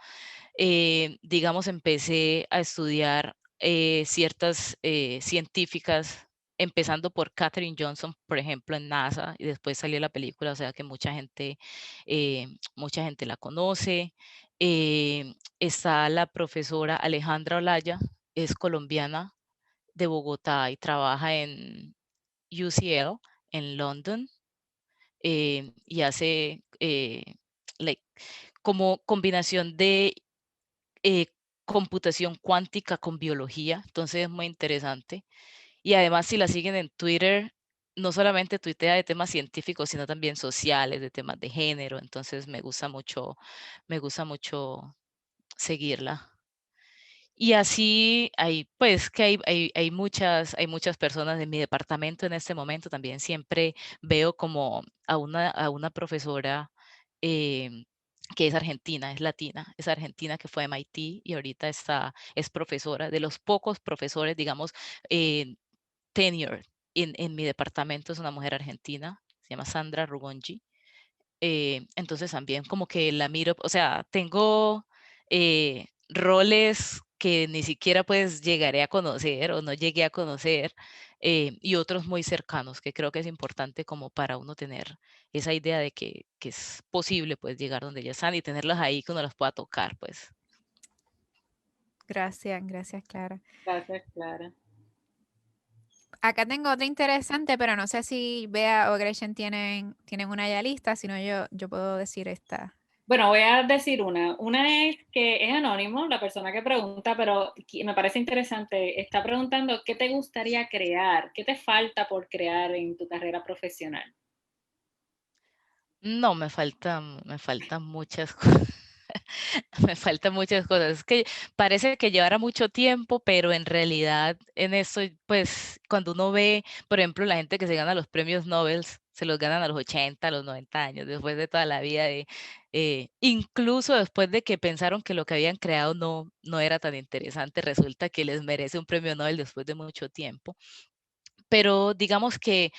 [SPEAKER 5] digamos, empecé a estudiar ciertas científicas, empezando por Katherine Johnson, por ejemplo, en NASA, y después salió la película, o sea que mucha gente la conoce. Está la profesora Alejandra Olaya, es colombiana de Bogotá y trabaja en UCL en London, y hace like, como combinación de eh, computación cuántica con biología, entonces es muy interesante. Y además, si la siguen en Twitter, no solamente tuitea de temas científicos, sino también sociales, de temas de género, entonces me gusta mucho seguirla. Y así hay, pues, que hay muchas personas en mi departamento en este momento. También siempre veo como a una profesora em, que es argentina, es latina, es argentina que fue a MIT y ahorita es profesora, de los pocos profesores, digamos, eh, tenure en mi departamento es una mujer argentina, se llama Sandra Rugongi. Entonces también como que la miro, o sea, tengo roles que ni siquiera pues llegaré a conocer o no llegué a conocer, y otros muy cercanos que creo que es importante como para uno tener esa idea de que es posible pues llegar donde ya están y tenerlos ahí que uno los pueda tocar pues.
[SPEAKER 3] Gracias, gracias, Clara.
[SPEAKER 2] Gracias, Clara.
[SPEAKER 3] Acá tengo otra interesante, pero no sé si Bea o Gretchen tienen una ya lista, si no yo puedo decir esta.
[SPEAKER 2] Bueno, voy a decir una. Una es que es anónimo, la persona que pregunta, pero me parece interesante. Está preguntando qué te gustaría crear, qué te falta por crear en tu carrera profesional.
[SPEAKER 5] No, me faltan muchas cosas. Me faltan muchas cosas. Es que parece que llevara mucho tiempo, pero en realidad en eso, pues cuando uno ve, por ejemplo, la gente que se gana los premios Nobel, se los ganan a los 80, a los 90 años, después de toda la vida, incluso después de que pensaron que lo que habían creado no era tan interesante, resulta que les merece un premio Nobel después de mucho tiempo. Pero digamos que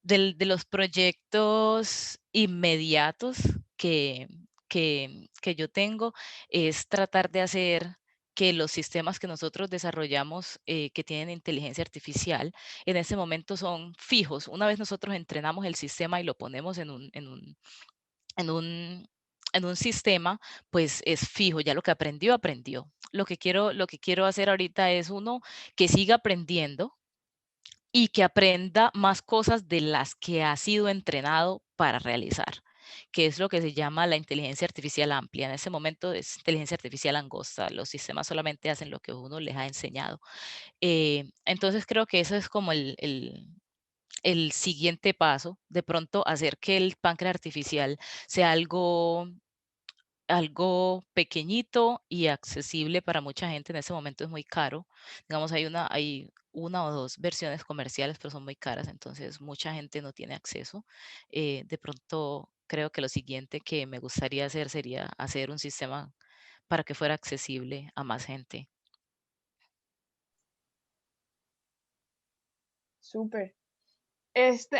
[SPEAKER 5] de los proyectos inmediatos que, que yo tengo es tratar de hacer que los sistemas que nosotros desarrollamos que tienen inteligencia artificial en ese momento son fijos. Una vez nosotros entrenamos el sistema y lo ponemos en un, en un sistema, pues es fijo, ya lo que aprendió, aprendió. Lo que quiero hacer ahorita es uno que siga aprendiendo y que aprenda más cosas de las que ha sido entrenado para realizar, que es lo que se llama la inteligencia artificial amplia. En ese momento es inteligencia artificial angosta. Los sistemas solamente hacen lo que uno les ha enseñado. Entonces creo que eso es como el siguiente paso, de pronto hacer que el páncreas artificial sea algo pequeñito y accesible para mucha gente. En ese momento es muy caro. Digamos, hay una o dos versiones comerciales, pero son muy caras, entonces mucha gente no tiene acceso. De pronto, creo que lo siguiente que me gustaría hacer sería hacer un sistema para que fuera accesible a más gente.
[SPEAKER 4] Súper.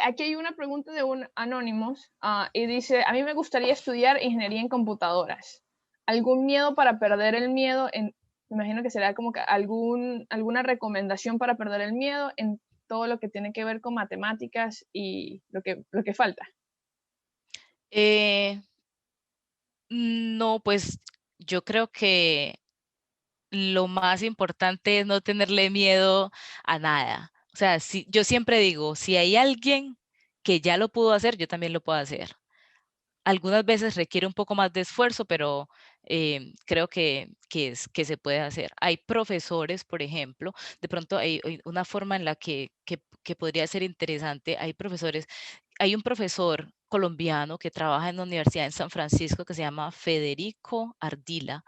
[SPEAKER 4] Aquí hay una pregunta de un Anonymous y dice, a mí me gustaría estudiar ingeniería en computadoras. ¿Algún miedo para perder el miedo? Me imagino que será como que alguna recomendación para perder el miedo en todo lo que tiene que ver con matemáticas y lo que falta.
[SPEAKER 5] No, pues yo creo que lo más importante es no tenerle miedo a nada. O sea, yo siempre digo, si hay alguien que ya lo pudo hacer, yo también lo puedo hacer. Algunas veces requiere un poco más de esfuerzo, pero creo que se puede hacer. Hay profesores, por ejemplo, de pronto hay una forma en la que podría ser interesante. Hay un profesor colombiano que trabaja en la Universidad en San Francisco que se llama Federico Ardila.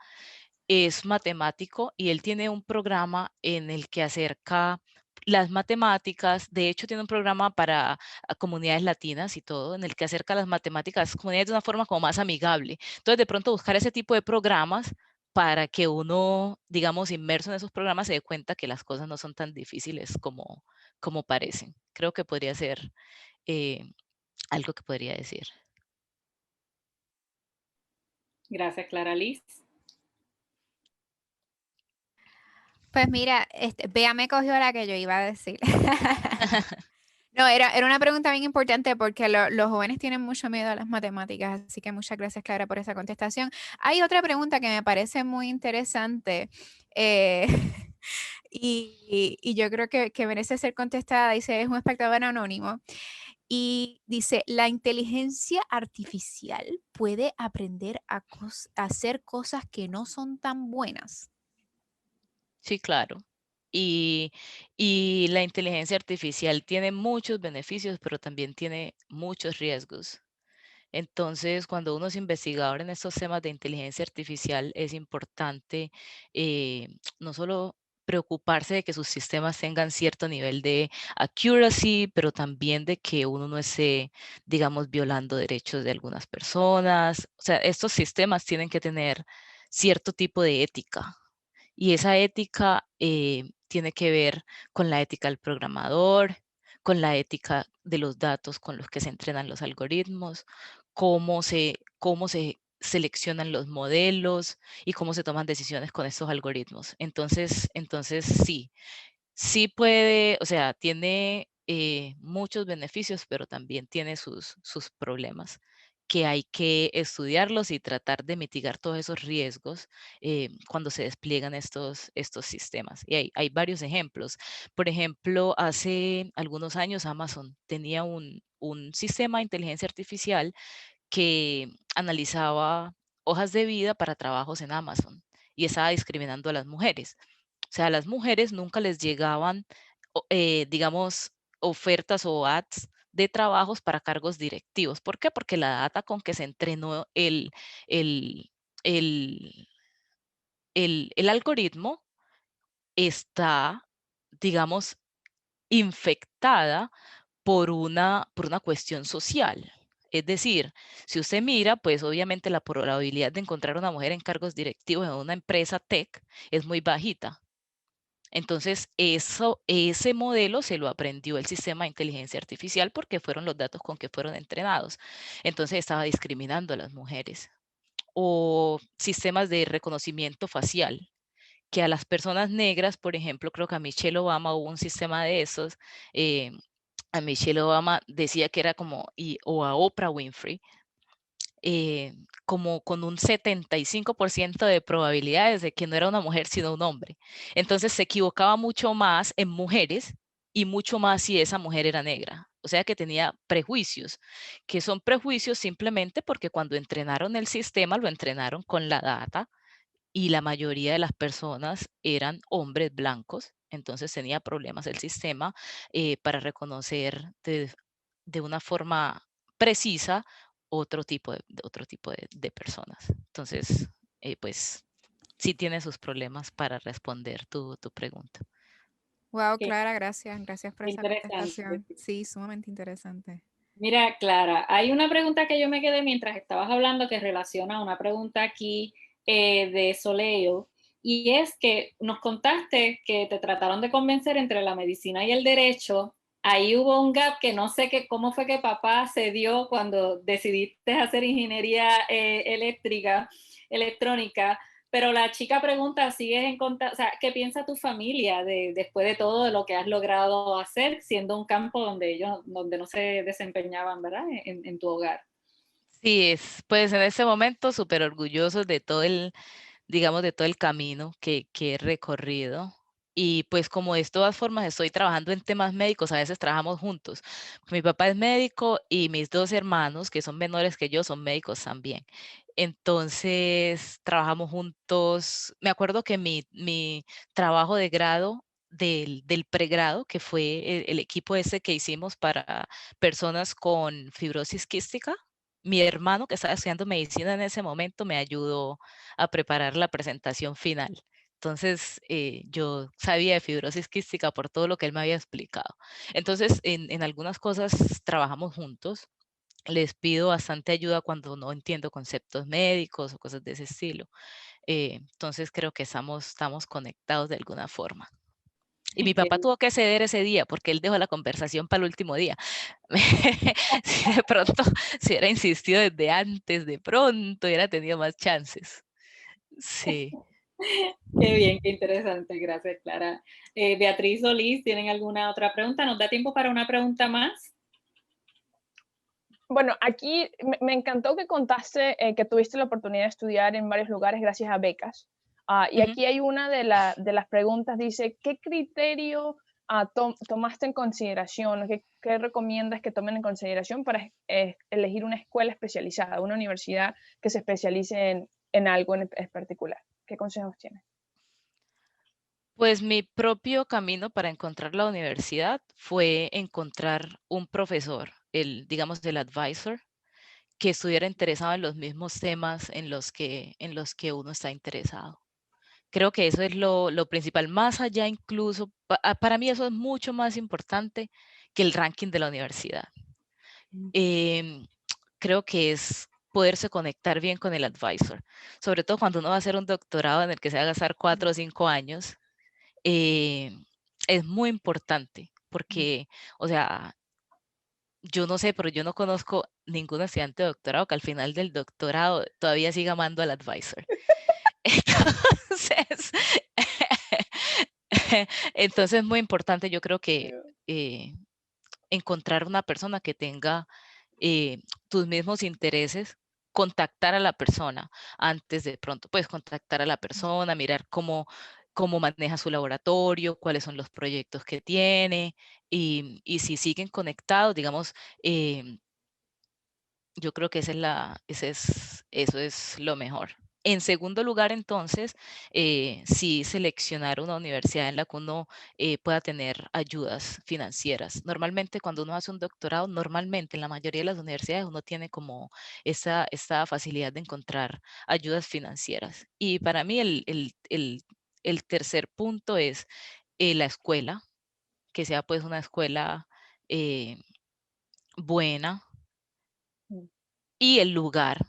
[SPEAKER 5] es matemático y él tiene un programa en el que acerca las matemáticas. De hecho, tiene un programa para comunidades latinas y todo, en el que acerca las matemáticas a las comunidades de una forma como más amigable. Entonces, de pronto buscar ese tipo de programas para que uno, digamos, inmerso en esos programas, se dé cuenta que las cosas no son tan difíciles como parecen. Creo que podría ser algo que podría decir.
[SPEAKER 2] Gracias, Clara Liz.
[SPEAKER 3] Pues mira, Bea me cogió la que yo iba a decir. No, era una pregunta bien importante porque los jóvenes tienen mucho miedo a las matemáticas, así que muchas gracias, Clara, por esa contestación. Hay otra pregunta que me parece muy interesante eh, y yo creo que merece ser contestada. Dice, es un espectador anónimo y dice, ¿la inteligencia artificial puede aprender a hacer cosas que no son tan buenas?
[SPEAKER 5] Sí, claro. Y la inteligencia artificial tiene muchos beneficios, pero también tiene muchos riesgos. Entonces, cuando uno es investigador en estos temas de inteligencia artificial, es importante no solo preocuparse de que sus sistemas tengan cierto nivel de accuracy, pero también de que uno no esté, digamos, violando derechos de algunas personas. O sea, estos sistemas tienen que tener cierto tipo de ética. Y esa ética tiene que ver con la ética del programador, con la ética de los datos con los que se entrenan los algoritmos, cómo se seleccionan los modelos y cómo se toman decisiones con estos algoritmos. Entonces sí puede, o sea, tiene muchos beneficios, pero también tiene sus problemas, que hay que estudiarlos y tratar de mitigar todos esos riesgos cuando se despliegan estos sistemas. Y hay varios ejemplos. Por ejemplo, hace algunos años Amazon tenía un sistema de inteligencia artificial que analizaba hojas de vida para trabajos en Amazon y estaba discriminando a las mujeres. O sea, a las mujeres nunca les llegaban, digamos, ofertas o ads de trabajos para cargos directivos. ¿Por qué? Porque la data con que se entrenó el, el, el algoritmo está, digamos, infectada por una cuestión social. Es decir, si usted mira, pues obviamente la probabilidad de encontrar una mujer en cargos directivos en una empresa tech es muy bajita. Entonces, ese modelo se lo aprendió el sistema de inteligencia artificial porque fueron los datos con que fueron entrenados. Entonces, estaba discriminando a las mujeres. O sistemas de reconocimiento facial, que a las personas negras, por ejemplo, creo que a Michelle Obama hubo un sistema de esos. A Michelle Obama decía que era como, o a Oprah Winfrey, como con un 75% de probabilidades de que no era una mujer, sino un hombre. Entonces se equivocaba mucho más en mujeres y mucho más si esa mujer era negra. O sea que tenía prejuicios, que son prejuicios simplemente porque cuando entrenaron el sistema, lo entrenaron con la data y la mayoría de las personas eran hombres blancos. Entonces tenía problemas el sistema para reconocer de una forma precisa otro tipo de personas. Entonces, pues sí tiene sus problemas para responder tu pregunta.
[SPEAKER 3] Wow,
[SPEAKER 2] Qué
[SPEAKER 3] Clara, gracias. Gracias por esa
[SPEAKER 2] interesante.
[SPEAKER 3] contestación. Sí, sumamente interesante.
[SPEAKER 2] Mira, Clara, hay una pregunta que yo me quedé mientras estabas hablando que relaciona a una pregunta aquí de Soleil, y es que nos contaste que te trataron de convencer entre la medicina y el derecho. Ahí hubo un gap que no sé cómo fue que papá se dio cuando decidiste hacer ingeniería electrónica, pero la chica pregunta, ¿sigues en contacto? O sea, ¿qué piensa tu familia después de todo de lo que has logrado hacer, siendo un campo donde no se desempeñaban, ¿verdad? En tu hogar.
[SPEAKER 5] Sí, pues en este momento súper orgullosos de todo digamos, de todo el camino que he recorrido. Y pues como de todas formas estoy trabajando en temas médicos, a veces trabajamos juntos. Mi papá es médico y mis dos hermanos, que son menores que yo, son médicos también. Entonces trabajamos juntos. Me acuerdo que mi trabajo de grado del pregrado, que fue el equipo ese que hicimos para personas con fibrosis quística, mi hermano, que estaba estudiando medicina en ese momento, me ayudó a preparar la presentación final. Entonces, yo sabía de fibrosis quística por todo lo que él me había explicado. Entonces, en algunas cosas trabajamos juntos. Les pido bastante ayuda cuando no entiendo conceptos médicos o cosas de ese estilo. Entonces, creo que estamos conectados de alguna forma. Y mi papá tuvo que ceder ese día porque él dejó la conversación para el último día. Si de pronto si hubiera insistido desde antes, de pronto hubiera tenido más chances. Sí.
[SPEAKER 2] Qué bien, qué interesante. Gracias, Clara. Beatriz o Liz, ¿tienen alguna otra pregunta? ¿Nos da tiempo para una pregunta más?
[SPEAKER 4] Bueno, aquí me encantó que contaste que tuviste la oportunidad de estudiar en varios lugares gracias a becas. Y aquí hay una de las preguntas, dice, ¿qué criterio tomaste en consideración? ¿Qué recomiendas que tomen en consideración para elegir una escuela especializada, una universidad que se especialice en algo en particular? ¿Qué consejos tienes?
[SPEAKER 5] Pues mi propio camino para encontrar la universidad fue encontrar un profesor, digamos, el advisor, que estuviera interesado en los mismos temas en los que uno está interesado. Creo que eso es lo principal, más allá incluso, para mí eso es mucho más importante que el ranking de la universidad. Creo que es poderse conectar bien con el advisor, sobre todo cuando uno va a hacer un doctorado en el que se va a gastar 4 o 5 años, es muy importante porque, o sea, yo no sé, pero yo no conozco ningún estudiante de doctorado que al final del doctorado todavía siga amando al advisor. Entonces, entonces es muy importante, yo creo que encontrar una persona que tenga tus mismos intereses, contactar a la persona antes de pronto, pues contactar a la persona, mirar cómo maneja su laboratorio, cuáles son los proyectos que tiene y si siguen conectados, digamos, yo creo que eso es lo mejor. En segundo lugar, entonces, sí seleccionar una universidad en la que uno pueda tener ayudas financieras. Normalmente, cuando uno hace un doctorado, normalmente en la mayoría de las universidades uno tiene como esta facilidad de encontrar ayudas financieras. Y para mí el tercer punto es la escuela, que sea pues una escuela buena, y el lugar,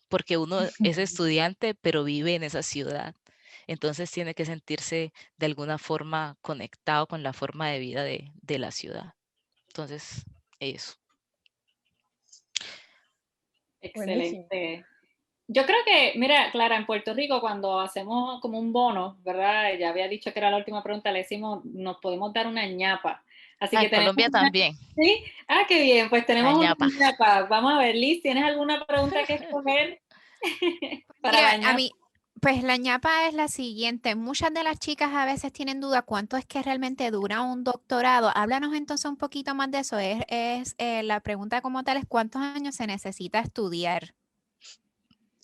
[SPEAKER 5] porque uno es estudiante, pero vive en esa ciudad. Entonces tiene que sentirse de alguna forma conectado con la forma de vida de la ciudad. Entonces, eso.
[SPEAKER 4] Buenísimo.
[SPEAKER 2] Excelente. Yo creo que, mira, Clara, en Puerto Rico cuando hacemos como un bono, ¿verdad? Ya había dicho que era la última pregunta, le decimos, nos podemos dar una ñapa. Así que
[SPEAKER 5] En
[SPEAKER 2] tenemos
[SPEAKER 5] Colombia
[SPEAKER 2] una,
[SPEAKER 5] también,
[SPEAKER 2] ¿sí? Ah, qué bien, pues
[SPEAKER 5] la
[SPEAKER 2] tenemos una
[SPEAKER 5] ñapa.
[SPEAKER 2] ñapa. Vamos a ver, Liz, ¿tienes alguna pregunta que escoger para
[SPEAKER 3] Mira,
[SPEAKER 2] la
[SPEAKER 3] a
[SPEAKER 2] ñapa?
[SPEAKER 3] mí, pues la ñapa es la siguiente. Muchas de las chicas a veces tienen duda cuánto es que realmente dura un doctorado. Háblanos entonces un poquito más de eso. La pregunta como tal es cuántos años se necesita estudiar.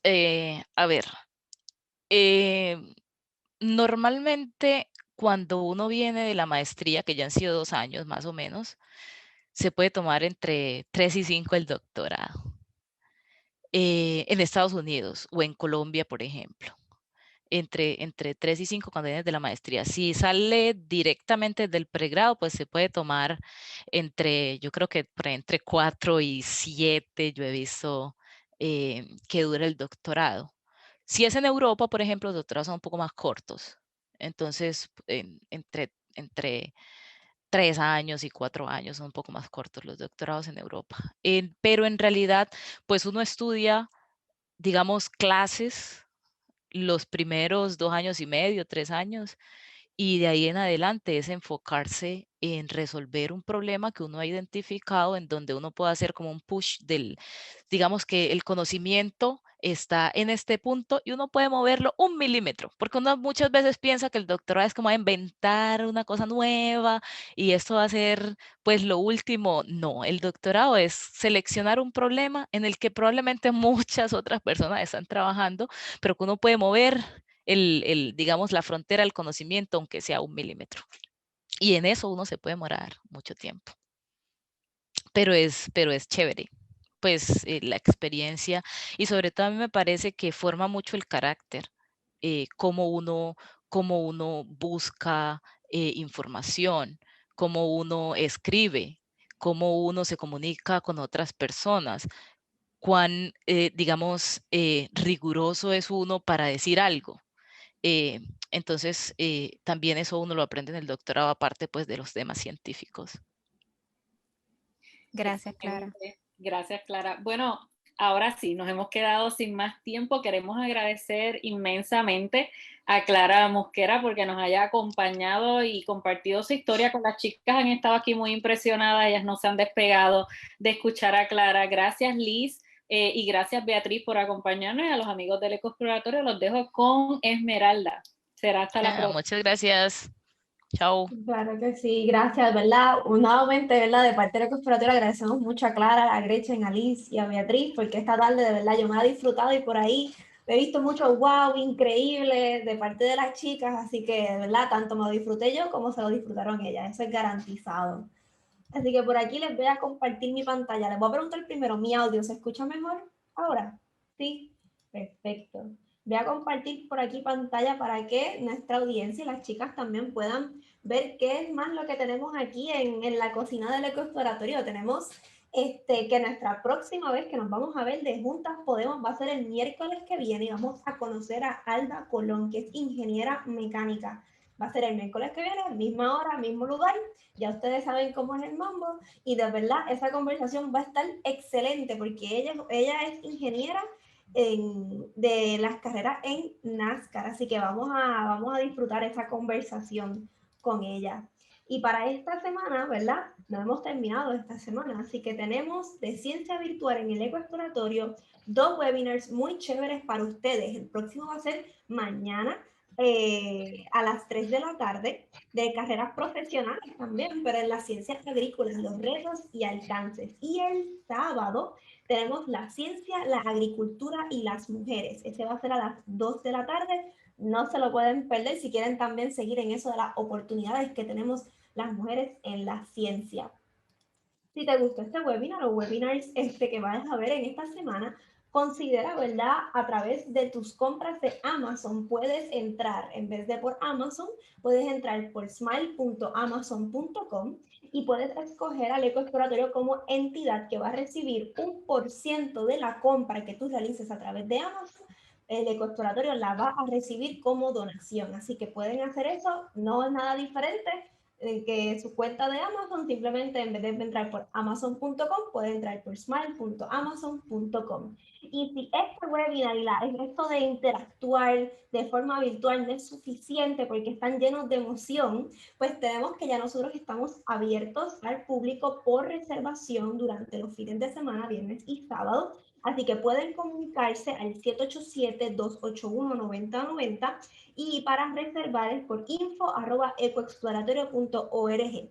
[SPEAKER 5] A ver, eh, normalmente cuando uno viene de la maestría, que ya han sido 2 años más o menos, se puede tomar entre 3 y 5 el doctorado. En Estados Unidos o en Colombia, por ejemplo. Entre 3 y 5 cuando vienes de la maestría. Si sale directamente del pregrado, pues se puede tomar yo creo que entre 4 y 7, yo he visto que dura el doctorado. Si es en Europa, por ejemplo, los doctorados son un poco más cortos. Entonces, entre 3 años y 4 años son un poco más cortos los doctorados en Europa. Pero en realidad, pues uno estudia, digamos, clases los primeros 2 años y medio, 3 años, y de ahí en adelante es enfocarse en resolver un problema que uno ha identificado en donde uno puede hacer como un push digamos que el conocimiento está en este punto y uno puede moverlo 1 milímetro, porque uno muchas veces piensa que el doctorado es como inventar una cosa nueva y esto va a ser pues lo último. No, el doctorado es seleccionar un problema en el que probablemente muchas otras personas están trabajando, pero que uno puede mover digamos, la frontera del conocimiento, aunque sea 1 milímetro. Y en eso uno se puede demorar mucho tiempo. Pero es chévere. pues la experiencia, y sobre todo a mí me parece que forma mucho el carácter, cómo uno busca información, cómo uno escribe, cómo uno se comunica con otras personas, cuán, digamos, riguroso es uno para decir algo. Entonces, también eso uno lo aprende en el doctorado, aparte pues de los temas científicos.
[SPEAKER 3] Gracias, Clara.
[SPEAKER 2] Excelente. Gracias, Clara. Bueno, ahora sí, nos hemos quedado sin más tiempo. Queremos agradecer inmensamente a Clara Mosquera porque nos haya acompañado y compartido su historia con las chicas. Han estado aquí muy impresionadas, ellas no se han despegado de escuchar a Clara. Gracias, Liz, y gracias, Beatriz, por acompañarnos, y a los amigos del Ecoexploratorio los dejo con Esmeralda. Será hasta la próxima.
[SPEAKER 5] Muchas gracias. Chao.
[SPEAKER 1] Claro que sí, gracias, ¿verdad? Nuevamente, ¿verdad? De parte de la Ecoexploratorio agradecemos mucho a Clara, a Gretchen, a Liz y a Beatriz, porque esta tarde, de verdad, yo me la he disfrutado y por ahí he visto mucho wow, increíble de parte de las chicas, así que, de verdad, tanto me lo disfruté yo como se lo disfrutaron ellas, eso es garantizado. Así que por aquí les voy a compartir mi pantalla. Les voy a preguntar primero, ¿mi audio se escucha mejor ahora? Sí, perfecto. Voy a compartir por aquí pantalla para que nuestra audiencia y las chicas también puedan ver qué es más lo que tenemos aquí en la cocina del Ecoexploratorio. Tenemos que nuestra próxima vez que nos vamos a ver de Juntas Podemos va a ser el miércoles que viene y vamos a conocer a Alba Colón, que es ingeniera mecánica. Va a ser el miércoles que viene, misma hora, mismo lugar. Ya ustedes saben cómo es el mambo y de verdad esa conversación va a estar excelente porque ella es ingeniera de las carreras en NASCAR, así que vamos a disfrutar esa conversación con ella. Y para esta semana, ¿verdad? No hemos terminado esta semana, así que tenemos de ciencia virtual en el Ecoexploratorio 2 webinars muy chéveres para ustedes. El próximo va a ser mañana a las 3 de la tarde, de carreras profesionales también, pero en las ciencias agrícolas, los retos y alcances. Y el sábado tenemos la ciencia, la agricultura y las mujeres. Ese va a ser a las 2 de la tarde. No se lo pueden perder si quieren también seguir en eso de las oportunidades que tenemos las mujeres en la ciencia. Si te gustó este webinar o webinars que vas a ver en esta semana, considera, ¿verdad? A través de tus compras de Amazon puedes entrar, en vez de por Amazon, puedes entrar por smile.amazon.com y puedes escoger al Ecoexploratorio como entidad que va a recibir 1% de la compra que tú realices a través de Amazon. El Ecoexploratorio la va a recibir como donación, así que pueden hacer eso, no es nada diferente que su cuenta de Amazon, simplemente en vez de entrar por amazon.com, puede entrar por smile.amazon.com. Y si este webinar y esto de interactuar de forma virtual no es suficiente porque están llenos de emoción, pues tenemos que ya nosotros estamos abiertos al público por reservación durante los fines de semana, viernes y sábado. Así que pueden comunicarse al 787-281-9090 y para reservar es por info@ecoexploratorio.org.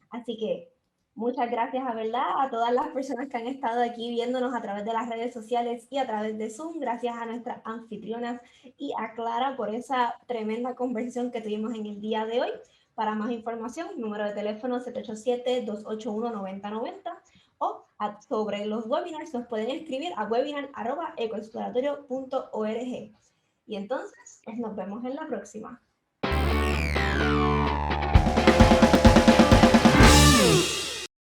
[SPEAKER 1] Así que muchas gracias a todas las personas que han estado aquí viéndonos a través de las redes sociales y a través de Zoom. Gracias a nuestras anfitrionas y a Clara por esa tremenda conversación que tuvimos en el día de hoy. Para más información, número de teléfono 787-281-9090 o sobre los webinars nos pueden escribir a webinar@ecoexploratorio.org. Y entonces, pues nos vemos en la próxima.